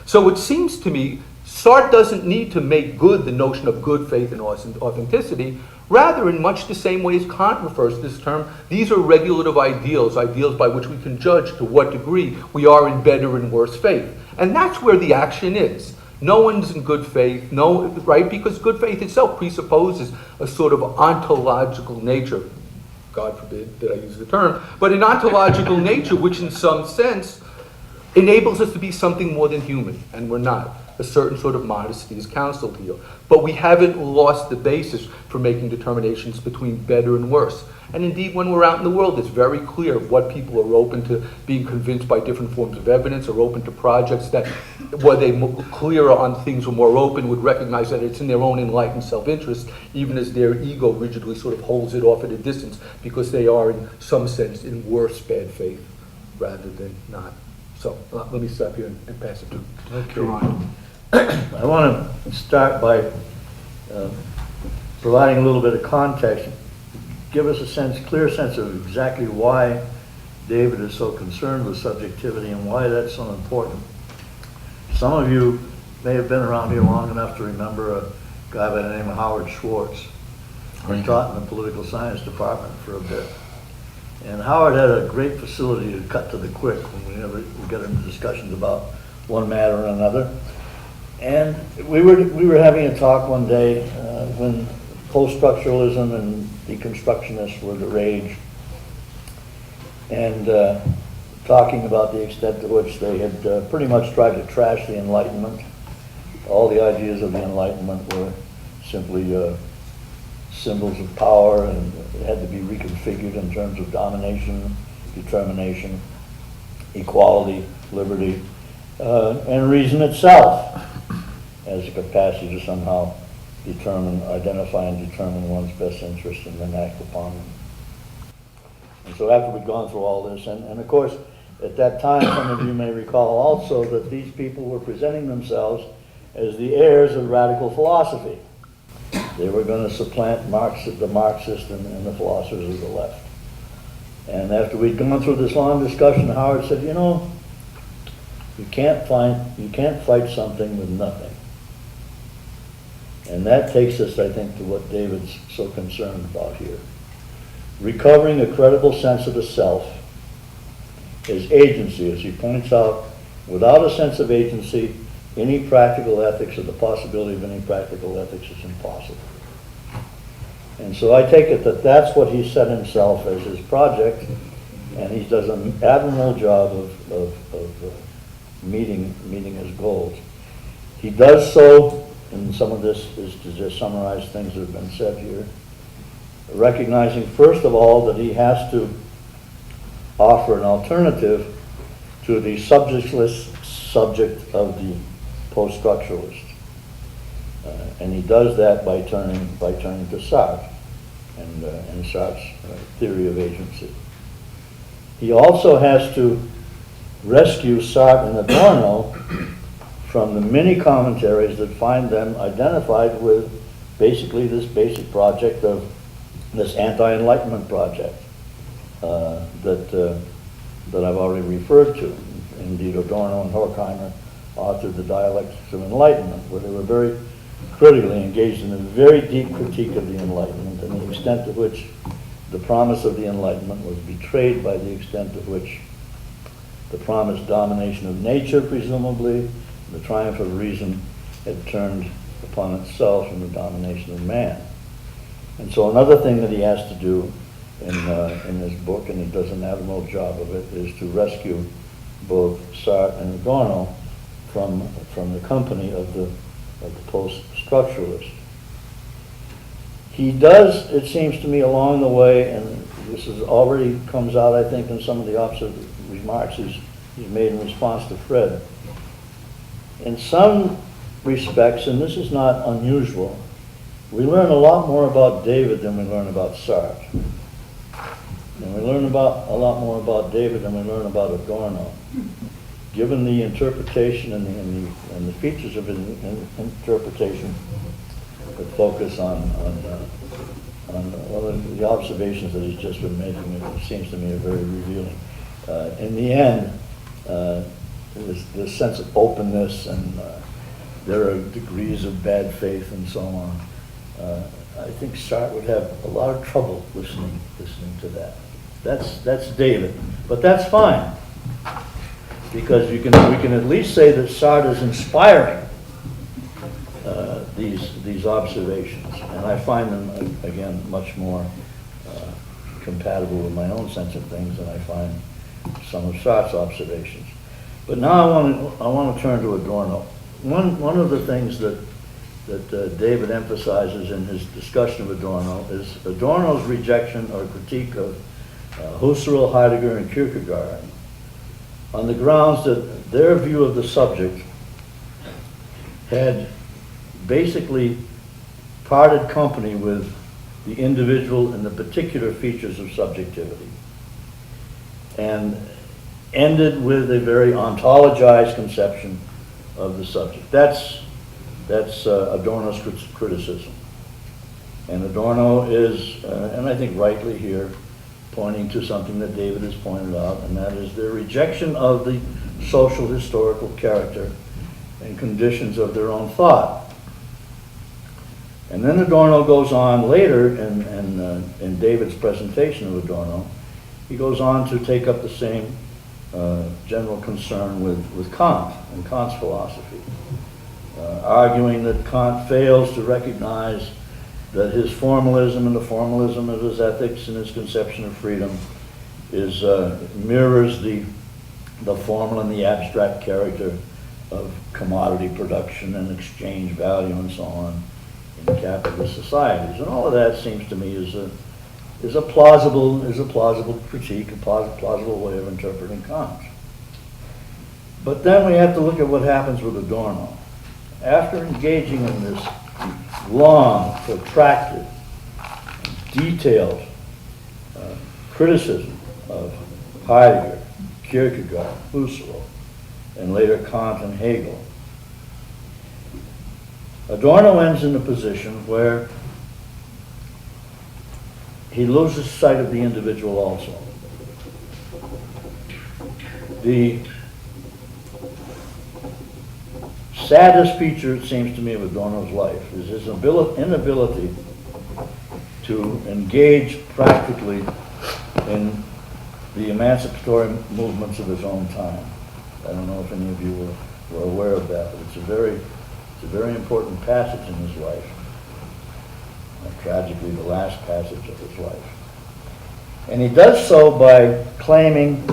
So it seems to me Sartre doesn't need to make good the notion of good faith and authenticity. Rather, in much the same way as Kant refers to this term, these are regulative ideals, ideals by which we can judge to what degree we are in better and worse faith. And that's where the action is. No one's in good faith, right? Because good faith itself presupposes a sort of ontological nature. God forbid that I use the term, but an ontological nature which in some sense enables us to be something more than human, and we're not. A certain sort of modesty is counseled here. But we haven't lost the basis for making determinations between better and worse. And indeed, when we're out in the world, it's very clear what people are open to being convinced by different forms of evidence, or open to projects that, were they clearer on things or more open, would recognize that it's in their own enlightened self-interest, even as their ego rigidly sort of holds it off at a distance, because they are, in some sense, in worse bad faith rather than not. So let me stop here and pass it to Ron. I want to start by providing a little bit of context, give us a clear sense of exactly why David is so concerned with subjectivity and why that's so important. Some of you may have been around here long enough to remember a guy by the name of Howard Schwartz, who taught in the political science department for a bit. And Howard had a great facility to cut to the quick when we get into discussions about one matter or another. And we were having a talk one day when post-structuralism and deconstructionists were the rage, and talking about the extent to which they had pretty much tried to trash the Enlightenment. All the ideas of the Enlightenment were simply symbols of power, and it had to be reconfigured in terms of domination, determination, equality, liberty, and reason itself as a capacity to somehow identify and determine one's best interest and then act upon them. And so after we'd gone through all this, and of course, At that time, some of you may recall also that these people were presenting themselves as the heirs of radical philosophy. They were going to supplant the Marxists and the philosophers of the left. And after we'd gone through this long discussion, Howard said, you know, you can't fight something with nothing. And that takes us, I think, to what David's so concerned about here. Recovering a credible sense of the self is agency, as he points out. Without a sense of agency, any practical ethics or the possibility of any practical ethics is impossible. And so I take it that that's what he set himself as his project, and he does an admirable job of meeting his goals. He does so, and some of this is to just summarize things that have been said here, recognizing first of all that he has to offer an alternative to the subjectless subject of the post-structuralist. And he does that by turning to Sartre and Sartre's theory of agency. He also has to rescue Sartre and Adorno from the many commentaries that find them identified with basically this basic project of this anti-enlightenment project that I've already referred to. Indeed, Adorno and Horkheimer authored the Dialectics of Enlightenment, where they were very critically engaged in a very deep critique of the Enlightenment and the extent to which the promise of the Enlightenment was betrayed by the extent to which the promised domination of nature, presumably, the triumph of reason, had turned upon itself in the domination of man. And so another thing that he has to do in this book, and he does an admirable job of it, is to rescue both Sartre and Adorno from the company of the post-structuralist. He does, it seems to me, along the way, and this is already comes out, I think, in some of the remarks he's made in response to Fred. In some respects, and this is not unusual, we learn a lot more about David than we learn about Sartre. And we learn a lot more about David than we learn about Adorno. Given the interpretation and the features of his interpretation that focus on the observations that he's just been making, it seems to me are very revealing. In the end, this sense of openness, and there are degrees of bad faith and so on. I think Sartre would have a lot of trouble listening to that. That's David, but that's fine, because we can at least say that Sartre is inspiring these observations, and I find them again much more compatible with my own sense of things than I find some of Sartre's observations. But now I want to turn to Adorno. One of the things that David emphasizes in his discussion of Adorno is Adorno's rejection or critique of Husserl, Heidegger, and Kierkegaard on the grounds that their view of the subject had basically parted company with the individual and the particular features of subjectivity, and ended with a very ontologized conception of the subject. That's Adorno's criticism. And Adorno is, and I think rightly here, pointing to something that David has pointed out, and that is their rejection of the social historical character and conditions of their own thought. And then Adorno goes on later in David's presentation of Adorno, he goes on to take up the same general concern with Kant and Kant's philosophy, arguing that Kant fails to recognize that his formalism and the formalism of his ethics and his conception of freedom mirrors the formal and the abstract character of commodity production and exchange value and so on in capitalist societies. And all of that seems to me is a plausible critique, a plausible way of interpreting Kant. But then we have to look at what happens with Adorno. After engaging in this long, protracted, detailed criticism of Heidegger, Kierkegaard, Husserl, and later Kant and Hegel. Adorno ends in a position where he loses sight of the individual also. The saddest feature, it seems to me, of Adorno's life is his inability to engage practically in the emancipatory movements of his own time. I don't know if any of you were aware of that, but it's a very important passage in his life. And tragically, the last passage of his life. And he does so by claiming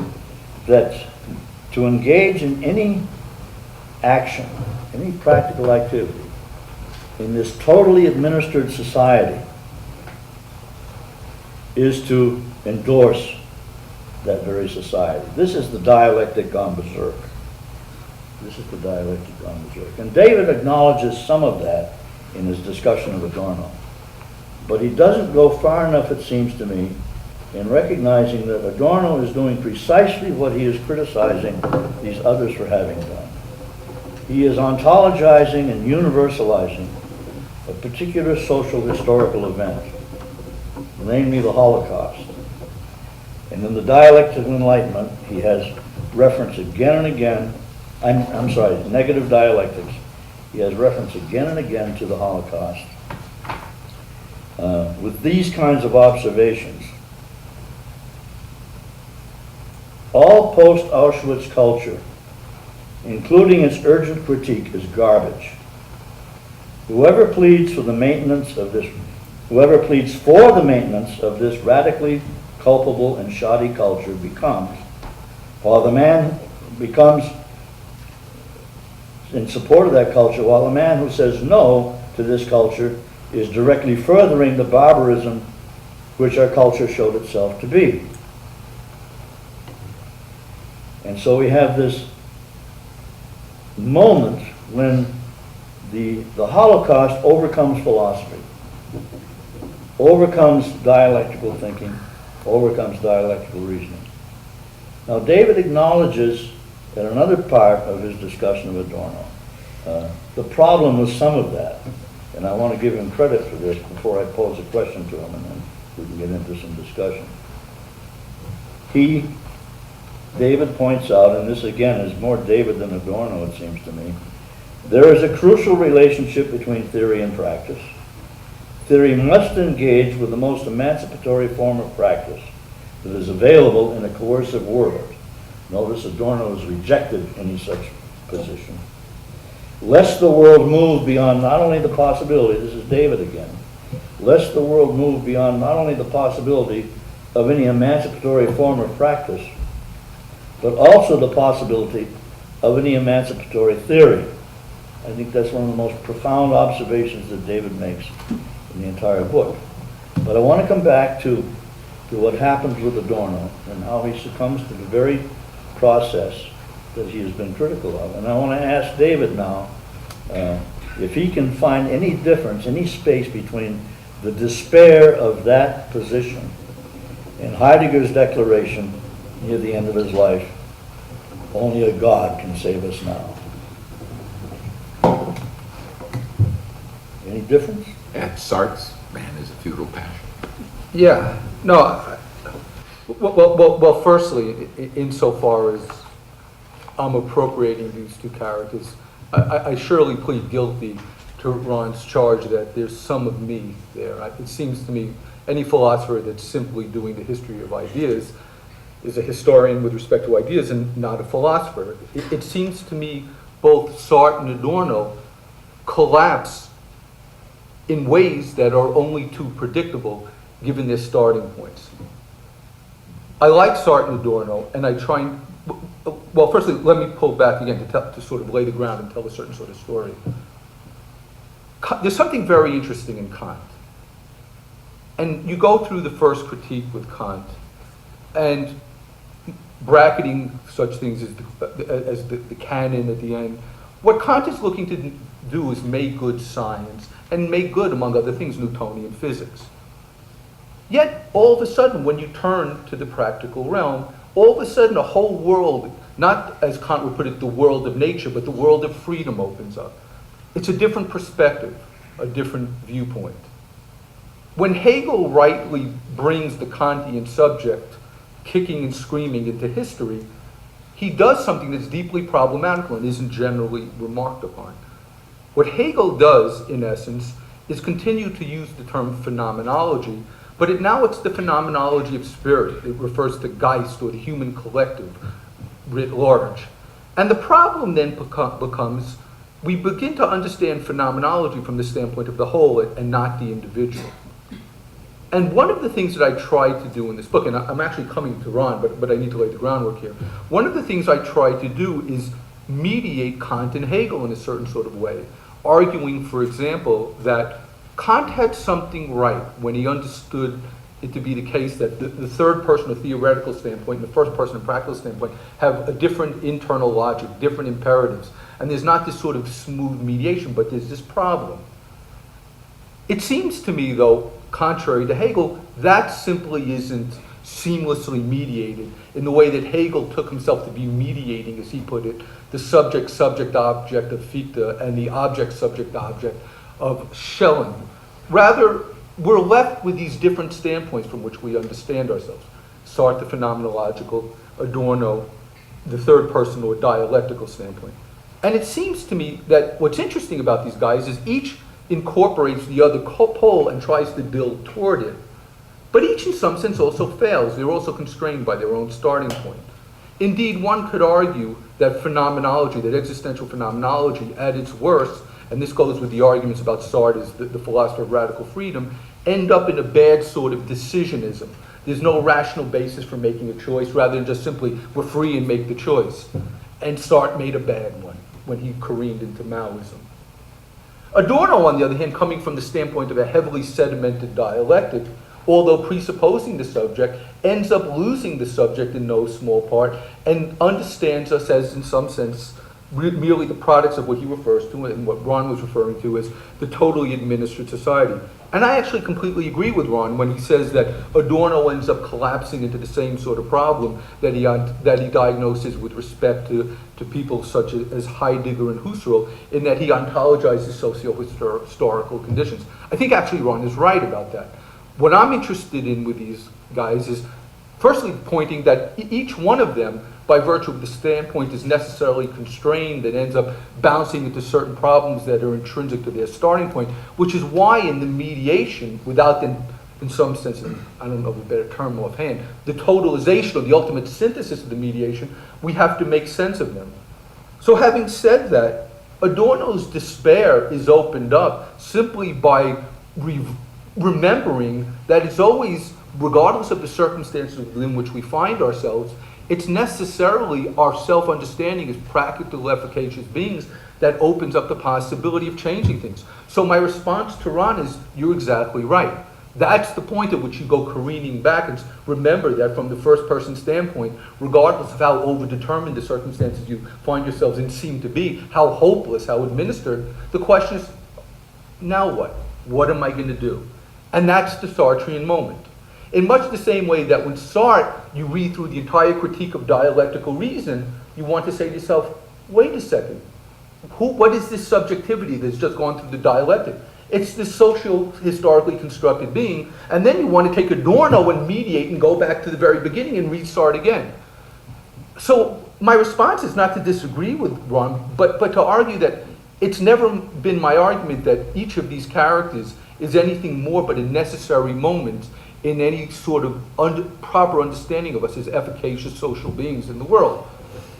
that to engage in any action, any practical activity, in this totally administered society is to endorse that very society. This is the dialectic gone berserk. This is the dialectic gone berserk. And David acknowledges some of that in his discussion of Adorno. But he doesn't go far enough, it seems to me, in recognizing that Adorno is doing precisely what he is criticizing these others for having done. He is ontologizing and universalizing a particular social historical event, namely the Holocaust. And in the dialectic of enlightenment, he has reference again and again, I'm sorry, negative dialectics, he has reference again and again to the Holocaust. With these kinds of observations, all post-Auschwitz culture, including its urgent critique, is garbage. Whoever pleads for the maintenance of this radically culpable and shoddy culture becomes in support of that culture, while the man who says no to this culture is directly furthering the barbarism which our culture showed itself to be. And so we have this moment when the Holocaust overcomes philosophy, overcomes dialectical thinking, overcomes dialectical reasoning. Now, David acknowledges in another part of his discussion of Adorno the problem with some of that, and I want to give him credit for this before I pose a question to him, and then we can get into some discussion. David points out, and this again is more David than Adorno, it seems to me, there is a crucial relationship between theory and practice. Theory must engage with the most emancipatory form of practice that is available in a coercive world. Notice Adorno has rejected any such position. Lest the world move beyond not only the possibility, this is David again, lest the world move beyond not only the possibility of any emancipatory form of practice, but also the possibility of any emancipatory theory. I think that's one of the most profound observations that David makes in the entire book. But I want to come back to what happens with Adorno and how he succumbs to the very process that he has been critical of. And I want to ask David now if he can find any difference, any space between the despair of that position and Heidegger's declaration near the end of his life, only a God can save us now. Any difference? At Sartre's, man is a futile passion. Yeah, no, well, firstly, insofar as I'm appropriating these two characters, I surely plead guilty to Ron's charge that there's some of me there. It seems to me any philosopher that's simply doing the history of ideas is a historian with respect to ideas and not a philosopher. It seems to me both Sartre and Adorno collapse in ways that are only too predictable given their starting points. I like Sartre and Adorno, and I try and, well, firstly, let me pull back again to sort of lay the ground and tell a certain sort of story. There's something very interesting in Kant. And you go through the first critique with Kant, and bracketing such things as the canon at the end. What Kant is looking to do is make good science, and make good, among other things, Newtonian physics. Yet, all of a sudden, when you turn to the practical realm, all of a sudden a whole world, not as Kant would put it, the world of nature, but the world of freedom opens up. It's a different perspective, a different viewpoint. When Hegel rightly brings the Kantian subject kicking and screaming into history, he does something that's deeply problematical and isn't generally remarked upon. What Hegel does, in essence, is continue to use the term phenomenology, but it's the phenomenology of spirit. It refers to Geist, or the human collective, writ large. And the problem then becomes, we begin to understand phenomenology from the standpoint of the whole and not the individual. And one of the things that I tried to do in this book, and I'm actually coming to Ron, but I need to lay the groundwork here. One of the things I tried to do is mediate Kant and Hegel in a certain sort of way, arguing, for example, that Kant had something right when he understood it to be the case that the third person, a theoretical standpoint, and the first person, a practical standpoint, have a different internal logic, different imperatives. And there's not this sort of smooth mediation, but there's this problem. It seems to me, though, contrary to Hegel, that simply isn't seamlessly mediated in the way that Hegel took himself to be mediating, as he put it, the subject-object of Fichte and the object-subject-object of Schelling. Rather, we're left with these different standpoints from which we understand ourselves. Sartre, the phenomenological, Adorno, the third person or dialectical standpoint. And it seems to me that what's interesting about these guys is each incorporates the other pole and tries to build toward it. But each in some sense also fails. They're also constrained by their own starting point. Indeed, one could argue that phenomenology, that existential phenomenology at its worst, and this goes with the arguments about Sartre as the philosopher of radical freedom, end up in a bad sort of decisionism. There's no rational basis for making a choice, rather than just simply, we're free and make the choice. And Sartre made a bad one when he careened into Maoism. Adorno, on the other hand, coming from the standpoint of a heavily sedimented dialectic, although presupposing the subject, ends up losing the subject in no small part and understands us as, in some sense, merely the products of what he refers to and what Ron was referring to as the totally administered society. And I actually completely agree with Ron when he says that Adorno ends up collapsing into the same sort of problem that he diagnoses with respect to people such as Heidegger and Husserl, in that he ontologizes socio-historical conditions. I think actually Ron is right about that. What I'm interested in with these guys is firstly pointing that each one of them, by virtue of the standpoint, is necessarily constrained and ends up bouncing into certain problems that are intrinsic to their starting point, which is why in the mediation, without them, in some sense, I don't know of a better term offhand, the totalization or the ultimate synthesis of the mediation, we have to make sense of them. So having said that, Adorno's despair is opened up simply by remembering that it's always, regardless of the circumstances within which we find ourselves, it's necessarily our self-understanding as practical, efficacious beings that opens up the possibility of changing things. So my response to Ron is, you're exactly right. That's the point at which you go careening backwards. Remember that from the first person standpoint, regardless of how overdetermined the circumstances you find yourselves in seem to be, how hopeless, how administered, the question is, now what? What am I going to do? And that's the Sartrean moment. In much the same way that when Sartre, you read through the entire critique of dialectical reason, you want to say to yourself, wait a second, what is this subjectivity that's just gone through the dialectic? It's this social, historically constructed being, and then you want to take Adorno and mediate and go back to the very beginning and restart again. So my response is not to disagree with Ron, but to argue that it's never been my argument that each of these characters is anything more but a necessary moment in any sort of proper understanding of us as efficacious social beings in the world.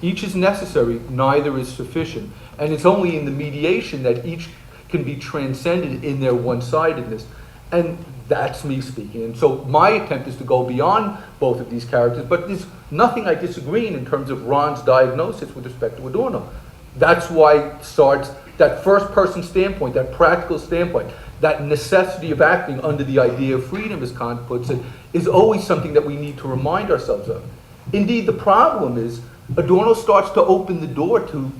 Each is necessary, neither is sufficient. And it's only in the mediation that each can be transcended in their one-sidedness. And that's me speaking. And so my attempt is to go beyond both of these characters, but there's nothing I disagree in terms of Ron's diagnosis with respect to Adorno. That's why Sartre's, that first-person standpoint, that practical standpoint, that necessity of acting under the idea of freedom, as Kant puts it, is always something that we need to remind ourselves of. Indeed, the problem is Adorno starts to open the door to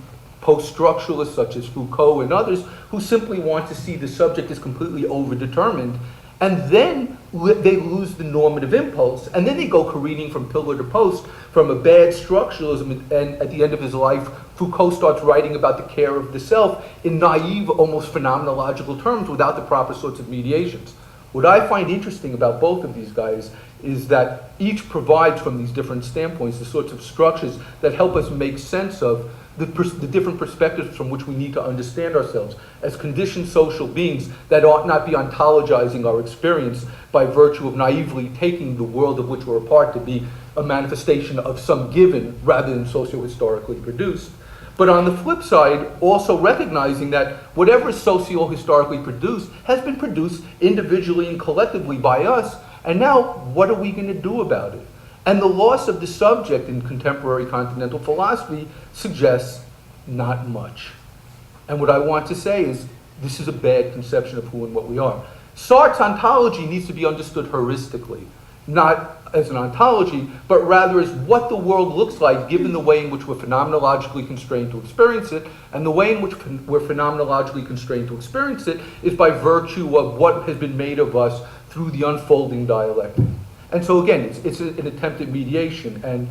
post-structuralists such as Foucault and others who simply want to see the subject as completely overdetermined and then they lose the normative impulse, and then they go careening from pillar to post from a bad structuralism, and at the end of his life, Foucault starts writing about the care of the self in naive, almost phenomenological terms without the proper sorts of mediations. What I find interesting about both of these guys is that each provides from these different standpoints the sorts of structures that help us make sense of the different perspectives from which we need to understand ourselves as conditioned social beings that ought not be ontologizing our experience by virtue of naively taking the world of which we're a part to be a manifestation of some given rather than socio-historically produced. But on the flip side, also recognizing that whatever is socio-historically produced has been produced individually and collectively by us, and now what are we going to do about it? And the loss of the subject in contemporary continental philosophy suggests not much. And what I want to say is this is a bad conception of who and what we are. Sartre's ontology needs to be understood heuristically, not as an ontology, but rather as what the world looks like given the way in which we're phenomenologically constrained to experience it, and the way in which we're phenomenologically constrained to experience it is by virtue of what has been made of us through the unfolding dialectic. And so again, it's an attempt at mediation, and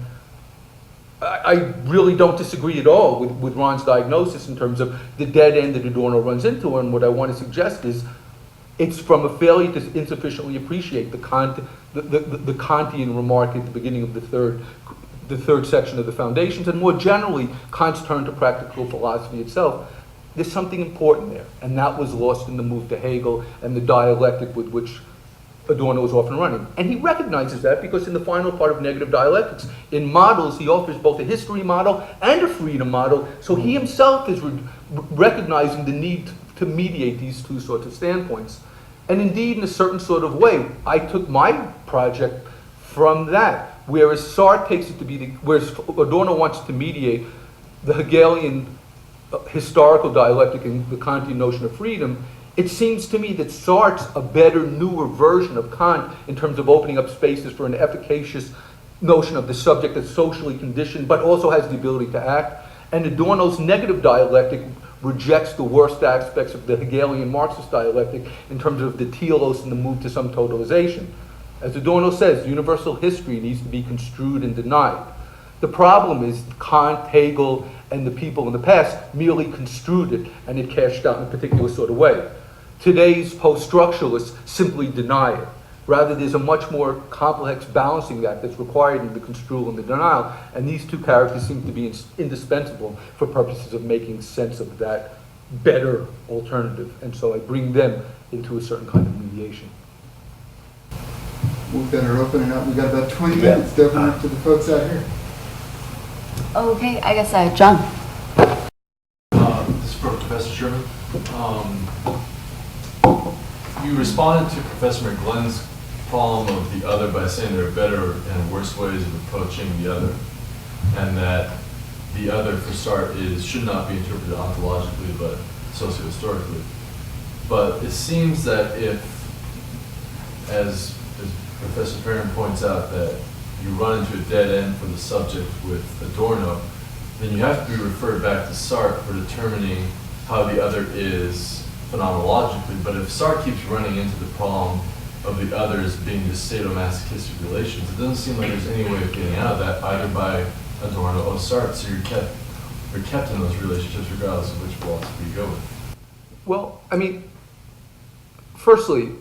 I really don't disagree at all with Ron's diagnosis in terms of the dead end that Adorno runs into, and what I want to suggest is it's from a failure to insufficiently appreciate the Kantian remark at the beginning of the third section of the Foundations, and more generally, Kant's turn to practical philosophy itself. There's something important there, and that was lost in the move to Hegel and the dialectic with which Adorno is often running. And he recognizes that because in the final part of Negative Dialectics, in models, he offers both a history model and a freedom model, so he himself is recognizing the need to mediate these two sorts of standpoints. And indeed, in a certain sort of way, I took my project from that, whereas Sartre takes it to be, whereas Adorno wants to mediate the Hegelian historical dialectic and the Kantian notion of freedom. It seems to me that Sartre's a better, newer version of Kant in terms of opening up spaces for an efficacious notion of the subject that's socially conditioned, but also has the ability to act. And Adorno's negative dialectic rejects the worst aspects of the Hegelian Marxist dialectic in terms of the telos and the move to some totalization. As Adorno says, universal history needs to be construed and denied. The problem is Kant, Hegel, and the people in the past merely construed it and it cashed out in a particular sort of way. Today's post-structuralists simply deny it. Rather, there's a much more complex balancing act that's required in the construal and the denial, and these two characters seem to be indispensable for purposes of making sense of that better alternative. And so I bring them into a certain kind of mediation. We better open it up. We got about 20 minutes to open up to the folks out here. Okay, I guess John. This is for Professor Sherman. You responded to Professor McGlynn's problem of the other by saying there are better and worse ways of approaching the other, and that the other for Sartre should not be interpreted ontologically but socio-historically. But it seems that if, as Professor Perrin points out, that you run into a dead end for the subject with Adorno, then you have to be referred back to Sartre for determining how the other is phenomenologically. But if Sartre keeps running into the problem of the others being just sadomasochistic relations, it doesn't seem like there's any way of getting out of that either by Adorno or Sartre. So you're kept in those relationships regardless of which philosophy you go with. Well, I mean, firstly,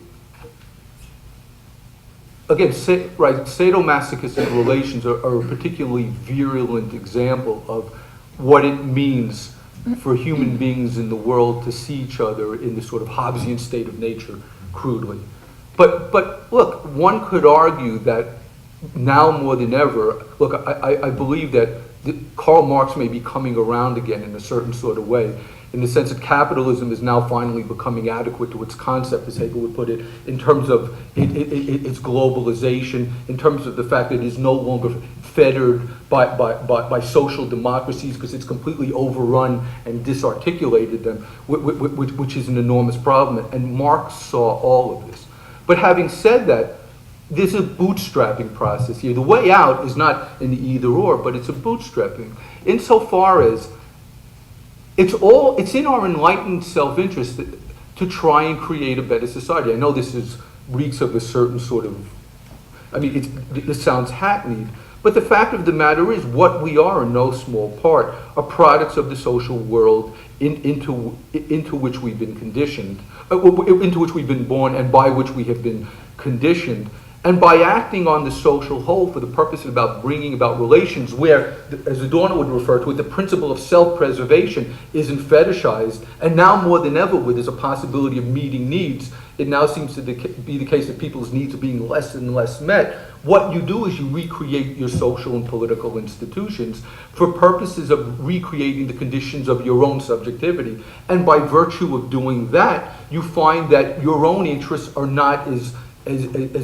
again, sadomasochistic relations are a particularly virulent example of what it means for human beings in the world to see each other in this sort of Hobbesian state of nature, crudely. But look, one could argue that now more than ever, look, I believe that Karl Marx may be coming around again in a certain sort of way, in the sense that capitalism is now finally becoming adequate to its concept, as Hegel would put it, in terms of its globalization, in terms of the fact that it is no longer fettered by social democracies because it's completely overrun and disarticulated them, which is an enormous problem. And Marx saw all of this. But having said that, there's a bootstrapping process here. The way out is not an either or, but it's a bootstrapping. Insofar as it's in our enlightened self-interest to try and create a better society. I know this is reeks of a certain sort of, I mean, it sounds hackneyed, but the fact of the matter is what we are in no small part are products of the social world into which we've been conditioned, into which we've been born and by which we have been conditioned. And by acting on the social whole for the purpose of bringing about relations where, as Adorno would refer to it, the principle of self-preservation isn't fetishized, and now more than ever where there's a possibility of meeting needs, it now seems to be the case that people's needs are being less and less met. What you do is you recreate your social and political institutions for purposes of recreating the conditions of your own subjectivity. And by virtue of doing that, you find that your own interests are not as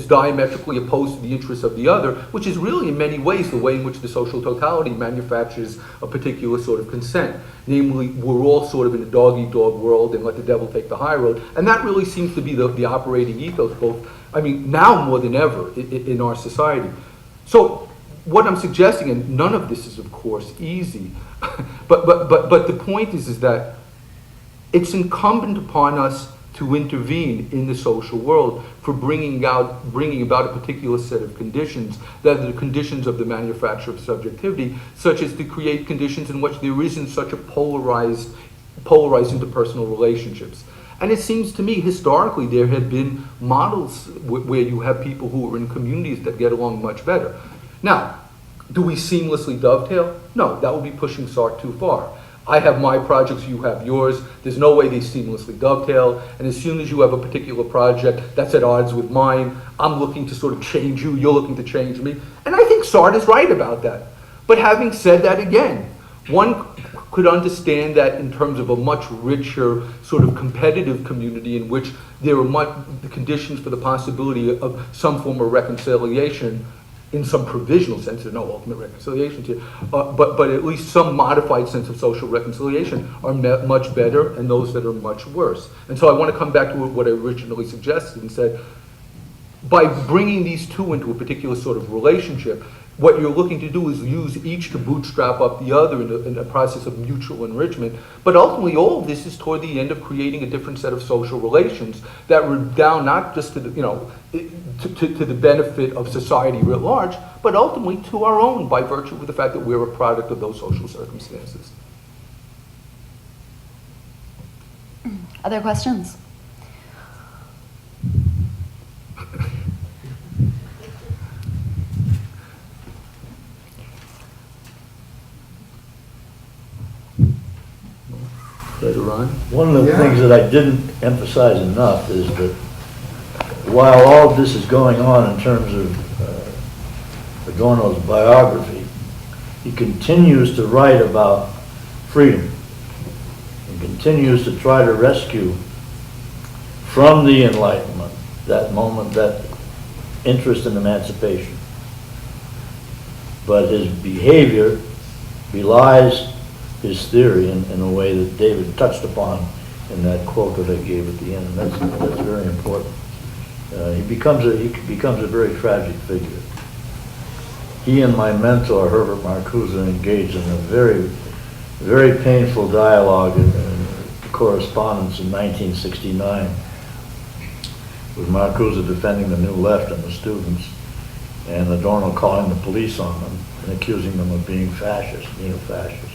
diametrically opposed to the interests of the other, which is really in many ways the way in which the social totality manufactures a particular sort of consent. Namely, we're all sort of in a dog-eat-dog world and let the devil take the high road. And that really seems to be the operating ethos, now more than ever in our society. So what I'm suggesting, and none of this is of course easy, but the point is that it's incumbent upon us to intervene in the social world for bringing about a particular set of conditions that are the conditions of the manufacture of subjectivity, such as to create conditions in which there isn't such a polarized interpersonal relationships. And it seems to me historically there have been models where you have people who are in communities that get along much better. Now, do we seamlessly dovetail? No, that would be pushing Sartre too far. I have my projects, you have yours. There's no way they seamlessly dovetail. And as soon as you have a particular project that's at odds with mine, I'm looking to sort of change you, you're looking to change me. And I think Sartre is right about that. But having said that again, one could understand that in terms of a much richer sort of competitive community in which there are the conditions for the possibility of some form of reconciliation in some provisional sense. There's no ultimate reconciliation here, but at least some modified sense of social reconciliation are much better, and those that are much worse. And so I want to come back to what I originally suggested and said, by bringing these two into a particular sort of relationship, what you're looking to do is use each to bootstrap up the other in a process of mutual enrichment. But ultimately, all of this is toward the end of creating a different set of social relations that redound not just to the, to the benefit of society writ large, but ultimately to our own by virtue of the fact that we're a product of those social circumstances. Other questions? Later on. One of the things that I didn't emphasize enough is that while all of this is going on in terms of Adorno's biography, he continues to write about freedom and continues to try to rescue from the Enlightenment that moment, that interest in emancipation. But his behavior belies his theory in a way that David touched upon in that quote that I gave at the end. And that's very important. He becomes a very tragic figure. He and my mentor, Herbert Marcuse, engaged in a very, very painful dialogue and correspondence in 1969 with Marcuse defending the New Left and the students, and Adorno calling the police on them and accusing them of being fascist, neo-fascist.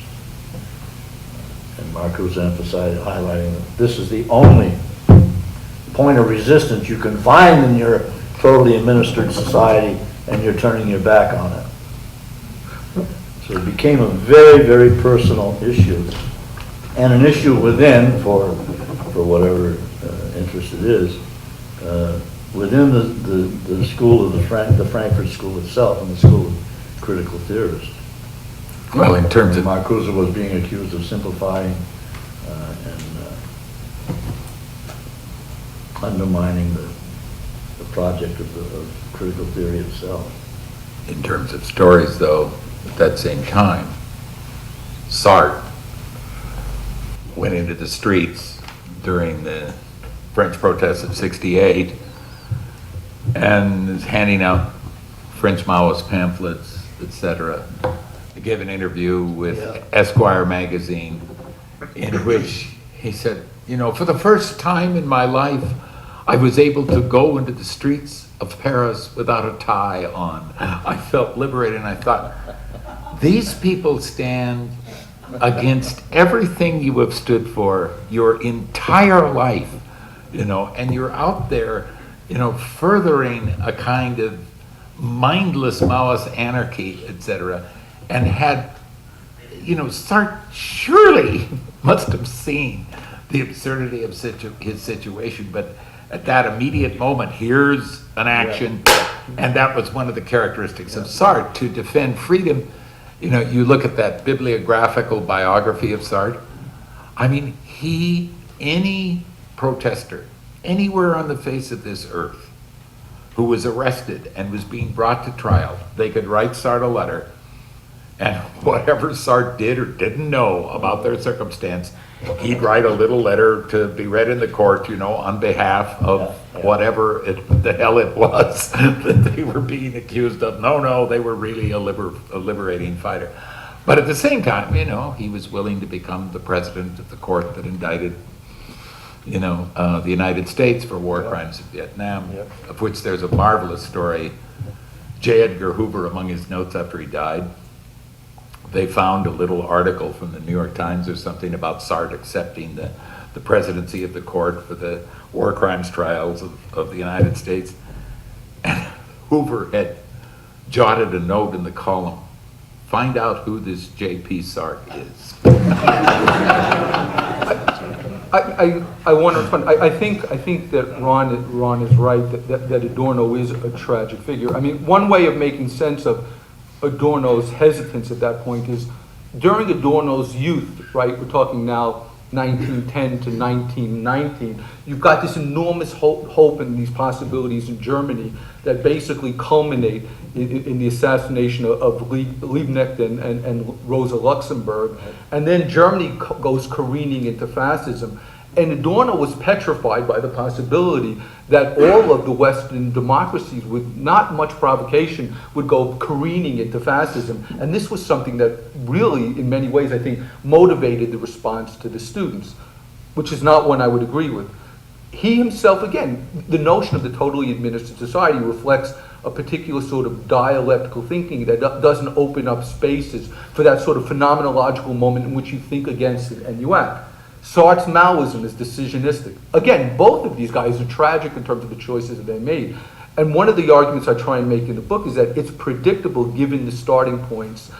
And Marcuse emphasized, highlighting that this is the only point of resistance you can find in your totally administered society, and you're turning your back on it. So it became a very, very personal issue, and an issue within, for whatever interest it is, within the school of the Frankfurt School itself, and the school of critical theorists. Well, in terms of Marcuse was being accused of simplifying and undermining the project of critical theory itself. in terms of stories, though, at that same time, Sartre went into the streets during the French protests of '68 and is handing out French Maoist pamphlets, etc. He gave an interview with Esquire magazine in which he said, you know, for the first time in my life, I was able to go into the streets of Paris without a tie on. I felt liberated, and I thought, these people stand against everything you have stood for your entire life, you know, and you're out there, you know, furthering a kind of mindless Maoist anarchy, etc. And had, you know, Sartre surely must have seen the absurdity of his situation, but at that immediate moment, here's an action, and that was one of the characteristics of Sartre, to defend freedom. You know, you look at that bibliographical biography of Sartre. I mean, any protester, anywhere on the face of this earth, who was arrested and was being brought to trial, they could write Sartre a letter, and whatever Sartre did or didn't know about their circumstance, he'd write a little letter to be read in the court, you know, on behalf of whatever the hell it was that they were being accused of. No, they were really a liberating fighter. But at the same time, you know, he was willing to become the president of the court that indicted, you know, the United States for war crimes in Vietnam, of which there's a marvelous story. J. Edgar Hoover, among his notes after he died, they found a little article from the New York Times or something about Sartre accepting the presidency of the court for the war crimes trials of the United States. And Hoover had jotted a note in the column, "Find out who this J.P. Sartre is." I want to respond. I think that Ron is right that Adorno is a tragic figure. I mean, one way of making sense of Adorno's hesitance at that point is during Adorno's youth, right? We're talking now 1910 to 1919. You've got this enormous hope and these possibilities in Germany that basically culminate in the assassination of Liebknecht and Rosa Luxemburg. And then Germany goes careening into fascism. And Adorno was petrified by the possibility that all of the Western democracies, with not much provocation, would go careening into fascism. And this was something that really, in many ways, I think, motivated the response to the students, which is not one I would agree with. He himself, again, the notion of the totally administered society reflects a particular sort of dialectical thinking that doesn't open up spaces for that sort of phenomenological moment in which you think against it and you act. Sartre's Maoism is decisionistic. Again, both of these guys are tragic in terms of the choices that they made. And one of the arguments I try and make in the book is that it's predictable given the starting points,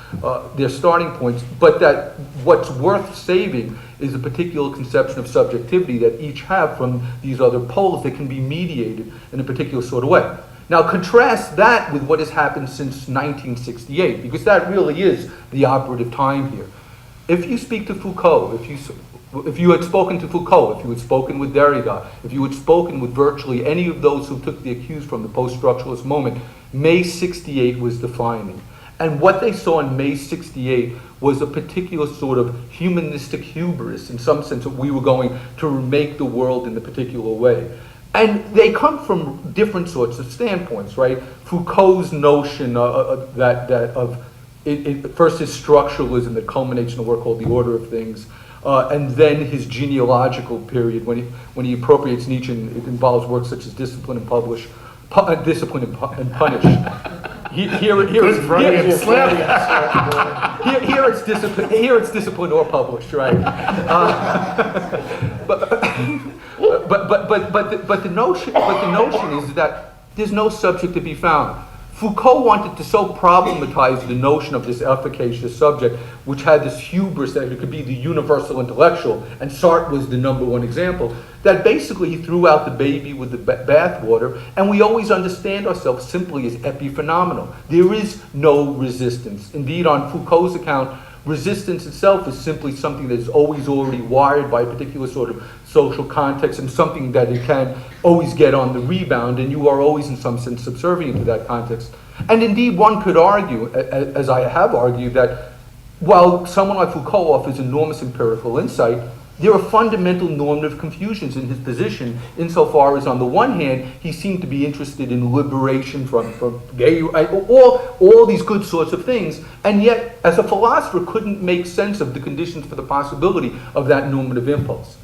their starting points, but that what's worth saving is a particular conception of subjectivity that each have from these other poles that can be mediated in a particular sort of way. Now contrast that with what has happened since 1968, because that really is the operative time here. If you speak to Foucault, if you had spoken to Foucault, if you had spoken with Derrida, if you had spoken with virtually any of those who took the accused from the post-structuralist moment, May 68 was defining. And what they saw in May 68 was a particular sort of humanistic hubris, in some sense, that we were going to remake the world in a particular way. And they come from different sorts of standpoints, right? Foucault's notion first his structuralism that culminates in a work called The Order of Things, and then his genealogical period when he appropriates Nietzsche, and it involves works such as Discipline and Punish. Here it's Discipline or Published, right? But the notion is that there's no subject to be found. Foucault wanted to so problematize the notion of this efficacious subject, which had this hubris that it could be the universal intellectual, and Sartre was the number one example, that basically he threw out the baby with the bathwater, and we always understand ourselves simply as epiphenomenal. There is no resistance. Indeed, on Foucault's account, resistance itself is simply something that is always already wired by a particular sort of social context and something that it can always get on the rebound, and you are always in some sense subservient to that context. And indeed, one could argue, as I have argued, that while someone like Foucault offers enormous empirical insight, there are fundamental normative confusions in his position insofar as, on the one hand, he seemed to be interested in liberation from gay, all these good sorts of things, and yet, as a philosopher, couldn't make sense of the conditions for the possibility of that normative impulse.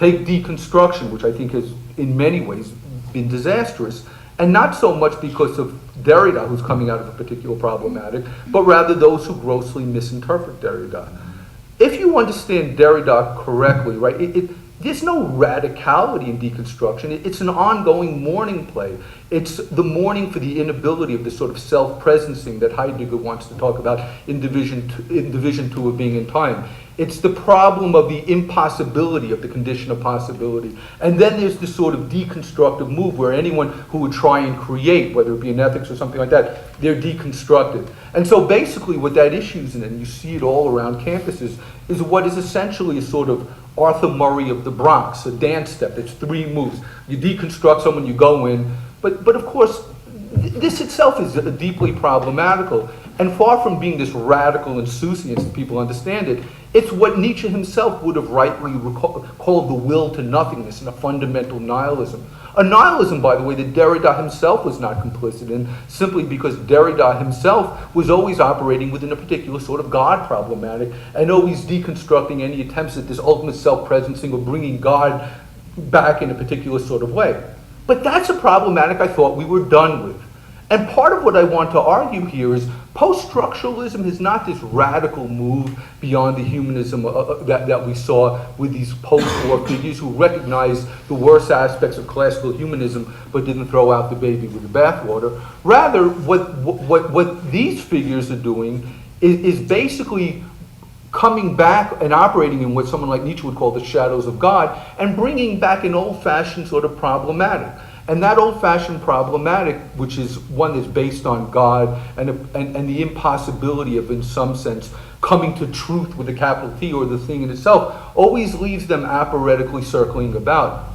Take deconstruction, which I think has in many ways been disastrous, and not so much because of Derrida, who's coming out of a particular problematic, but rather those who grossly misinterpret Derrida. If you understand Derrida correctly, right, there's no radicality in deconstruction. It's an ongoing mourning play. It's the mourning for the inability of the sort of self-presencing that Heidegger wants to talk about in Division 2 of Being and Time. It's the problem of the impossibility of the condition of possibility. And then there's this sort of deconstructive move where anyone who would try and create, whether it be in ethics or something like that, they're deconstructed. And so basically what that issues in, and you see it all around campuses, is what is essentially a sort of Arthur Murray of the Bronx, a dance step. It's 3 moves. You deconstruct someone, you go in. But of course, this itself is deeply problematical. And far from being this radical insouciance that people understand it, it's what Nietzsche himself would have rightly called the will to nothingness and a fundamental nihilism. A nihilism, by the way, that Derrida himself was not complicit in, simply because Derrida himself was always operating within a particular sort of God problematic and always deconstructing any attempts at this ultimate self-presencing or bringing God back in a particular sort of way. But that's a problematic I thought we were done with. And part of what I want to argue here is post-structuralism is not this radical move beyond the humanism that we saw with these post-war figures who recognized the worst aspects of classical humanism but didn't throw out the baby with the bathwater. Rather, what these figures are doing is basically coming back and operating in what someone like Nietzsche would call the shadows of God and bringing back an old-fashioned sort of problematic. And that old-fashioned problematic, which is one that's based on God and the impossibility of, in some sense, coming to truth with a capital T or the thing in itself, always leaves them aphoretically circling about.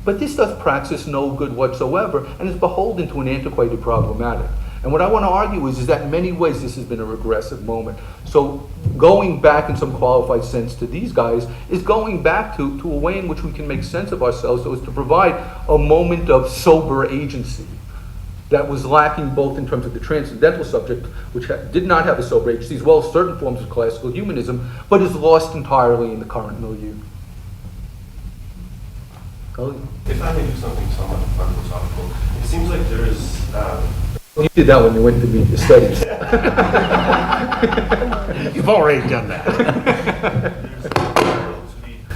But this does praxis no good whatsoever and is beholden to an antiquated problematic. And what I want to argue is that in many ways this has been a regressive moment. So going back in some qualified sense to these guys is going back to a way in which we can make sense of ourselves, so as to provide a moment of sober agency that was lacking both in terms of the transcendental subject, which did not have a sober agency, as well as certain forms of classical humanism, but is lost entirely in the current milieu. If I may do something somewhat philosophical, it seems like there is You did that when you went to media studies. You've already done that.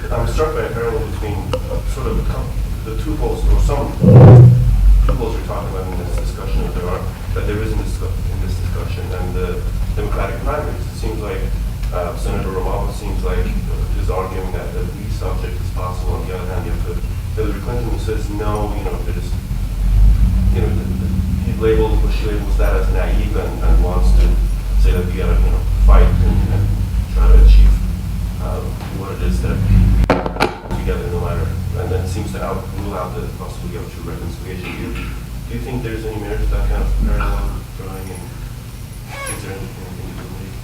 I'm struck by a parallel between sort of the two poles, or some two poles we're talking about in this discussion, that there is in this discussion, and the Democratic primaries. It seems like Senator Obama seems like is arguing that the lead subject is possible. On the other hand, you have Hillary Clinton, who says no, there's, she labels that as naive and wants to say that we gotta, fight and try to achieve what it is that we together no matter, and then seems to rule out the possibility of true reconciliation. Do you think there's any merit to that kind of parallel drawing, and is there anything you can make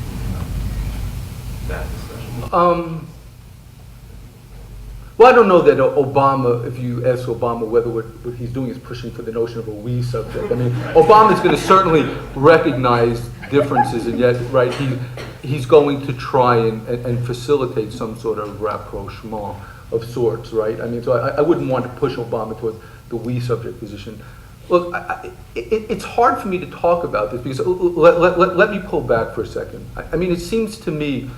in that discussion? Well, I don't know that Obama, if you ask Obama whether what he's doing is pushing for the notion of a we subject. I mean, Obama's going to certainly recognize differences, and yet, right, he's going to try and facilitate some sort of rapprochement of sorts, right? I mean, so I wouldn't want to push Obama toward the we subject position. Look, it's hard for me to talk about this because let me pull back for a second. I mean, it seems to me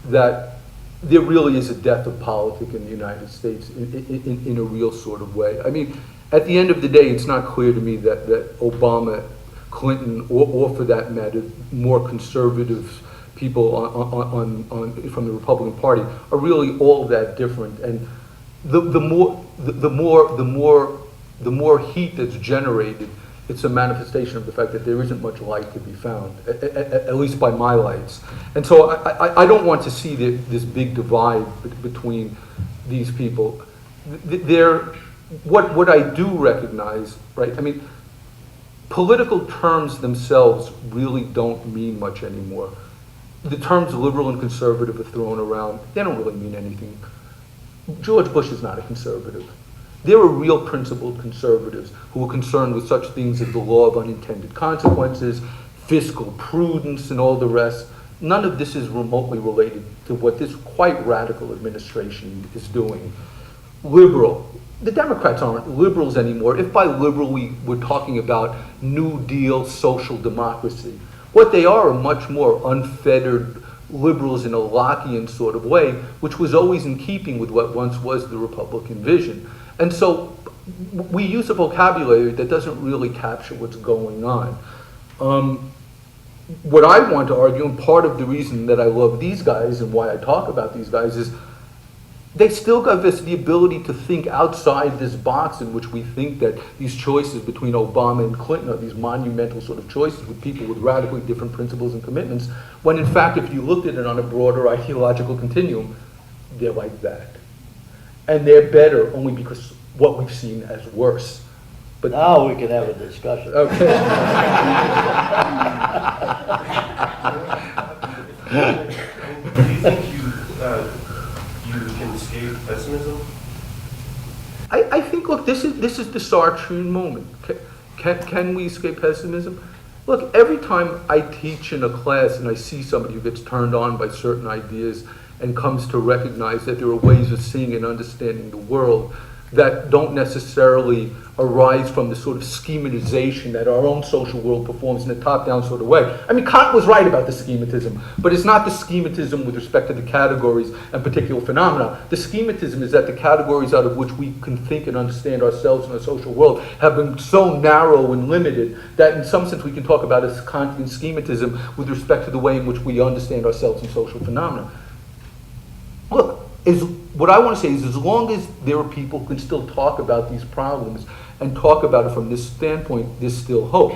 that there really is a death of politics in the United States in a real sort of way. I mean, at the end of the day, it's not clear to me that Obama, Clinton, or for that matter, more conservative people from the Republican Party are really all that different. And the more heat that's generated, it's a manifestation of the fact that there isn't much light to be found, at least by my lights. And so I don't want to see this big divide between these people. What I do recognize, right, I mean, political terms themselves really don't mean much anymore. The terms liberal and conservative are thrown around. They don't really mean anything. George Bush is not a conservative. There are real principled conservatives who are concerned with such things as the law of unintended consequences, fiscal prudence, and all the rest. None of this is remotely related to what this quite radical administration is doing. liberal. The Democrats aren't liberals anymore. If by liberal we're talking about New Deal social democracy, what they are much more unfettered liberals in a Lockean sort of way, which was always in keeping with what once was the Republican vision. And so we use a vocabulary that doesn't really capture what's going on. What I want to argue, and part of the reason that I love these guys and why I talk about these guys, is they still give us the ability to think outside this box in which we think that these choices between Obama and Clinton are these monumental sort of choices with people with radically different principles and commitments, when in fact, if you looked at it on a broader ideological continuum, they're like that. And they're better only because what we've seen as worse. But Now we can have a discussion. okay. Do you think you can escape pessimism? I think, look, this is the Sartrean moment. Can we escape pessimism? Look, every time I teach in a class and I see somebody who gets turned on by certain ideas and comes to recognize that there are ways of seeing and understanding the world that don't necessarily arise from the sort of schematization that our own social world performs in a top-down sort of way. I mean, Kant was right about the schematism, but it's not the schematism with respect to the categories and particular phenomena. The schematism is that the categories out of which we can think and understand ourselves in a social world have been so narrow and limited that in some sense we can talk about as Kantian schematism with respect to the way in which we understand ourselves in social phenomena. Look, what I want to say is as long as there are people who can still talk about these problems and talk about it from this standpoint, there's still hope.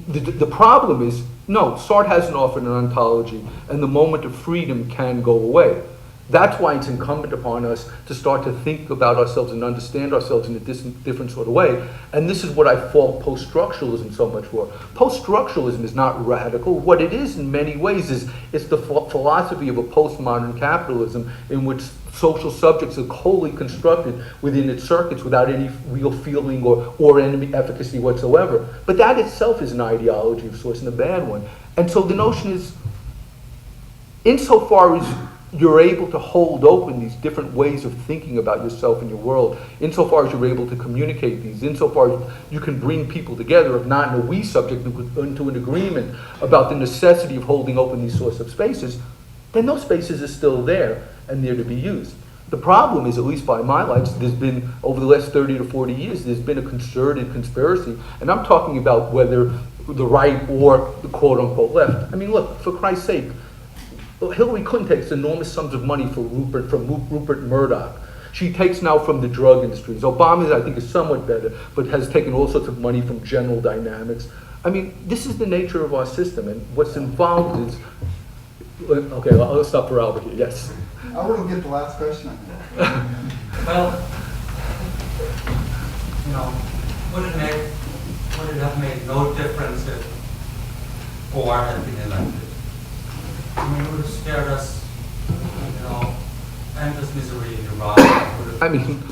The problem is, no, Sartre hasn't offered an ontology, and the moment of freedom can go away. That's why it's incumbent upon us to start to think about ourselves and understand ourselves in a different sort of way. And this is what I fault post-structuralism so much for. Post-structuralism is not radical. What it is in many ways is it's the philosophy of a postmodern capitalism in which social subjects are wholly constructed within its circuits without any real feeling or any efficacy whatsoever. But that itself is an ideology of sorts and a bad one. And so the notion is, insofar as you're able to hold open these different ways of thinking about yourself and your world, insofar as you're able to communicate these, insofar as you can bring people together, if not in a we subject, into an agreement about the necessity of holding open these sorts of spaces, then those spaces are still there and they're to be used. The problem is, at least by my lights, there's been, over the last 30 to 40 years, there's been a concerted conspiracy, and I'm talking about whether the right or the quote-unquote left. I mean, look, for Christ's sake, Hillary Clinton takes enormous sums of money from Rupert Murdoch. She takes now from the drug industries. Obama, I think, is somewhat better, but has taken all sorts of money from General Dynamics. I mean, this is the nature of our system, and what's involved is... Okay, I'll stop for Albert here. Yes. I want to get the last question, I think. Well, you know, would it have made no difference if Ford had been elected? I mean, it would have spared us, you know, endless misery in Iraq. I mean,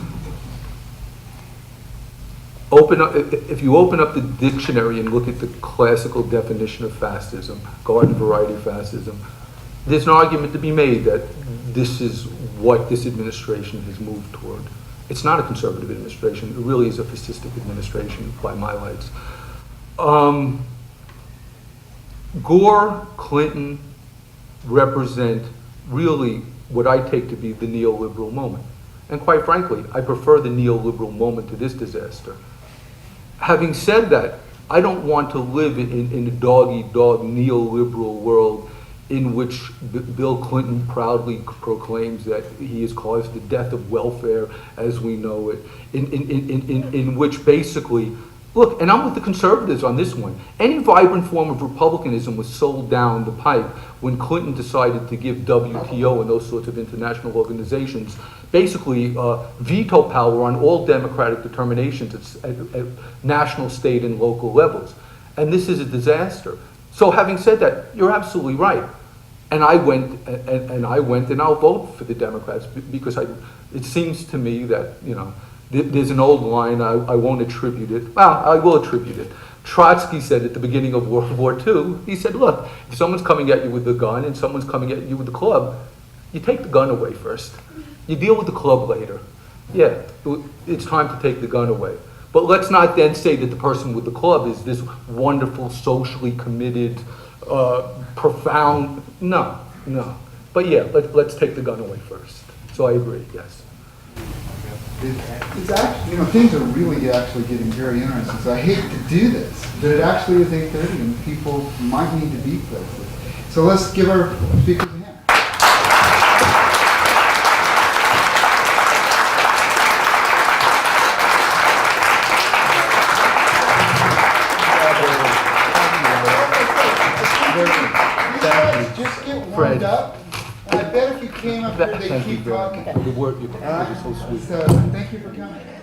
open up, if you open up the dictionary and look at the classical definition of fascism, garden variety fascism, there's an argument to be made that this is what this administration has moved toward. It's not a conservative administration. It really is a fascistic administration by my lights. Gore, Clinton represent really what I take to be the neoliberal moment. And quite frankly, I prefer the neoliberal moment to this disaster. Having said that, I don't want to live in a dog-eat-dog neoliberal world in which Bill Clinton proudly proclaims that he has caused the death of welfare as we know it, in which basically, look, and I'm with the conservatives on this one, any vibrant form of republicanism was sold down the pipe when Clinton decided to give WTO and those sorts of international organizations basically veto power on all democratic determinations at national, state, and local levels. And this is a disaster. So having said that, you're absolutely right. And I went and I'll vote for the Democrats because it seems to me that, you know, there's an old line, I won't attribute it, well, I will attribute it. Trotsky said at the beginning of World War II, he said, look, if someone's coming at you with a gun and someone's coming at you with a club, you take the gun away first. You deal with the club later. yeah, it's time to take the gun away. But let's not then say that the person with the club is this wonderful, socially committed, profound, no. But yeah, let's take the gun away first. So I agree, yes. It's actually, things are really actually getting very interesting. So I hate to do this, but it actually is 8:30 and people might need to be places. So let's give our speakers a hand. Just get warmed Fred. up. And I bet if you came up here, they'd Thank you keep very talking. much. The word, you're so sweet. So thank you for coming.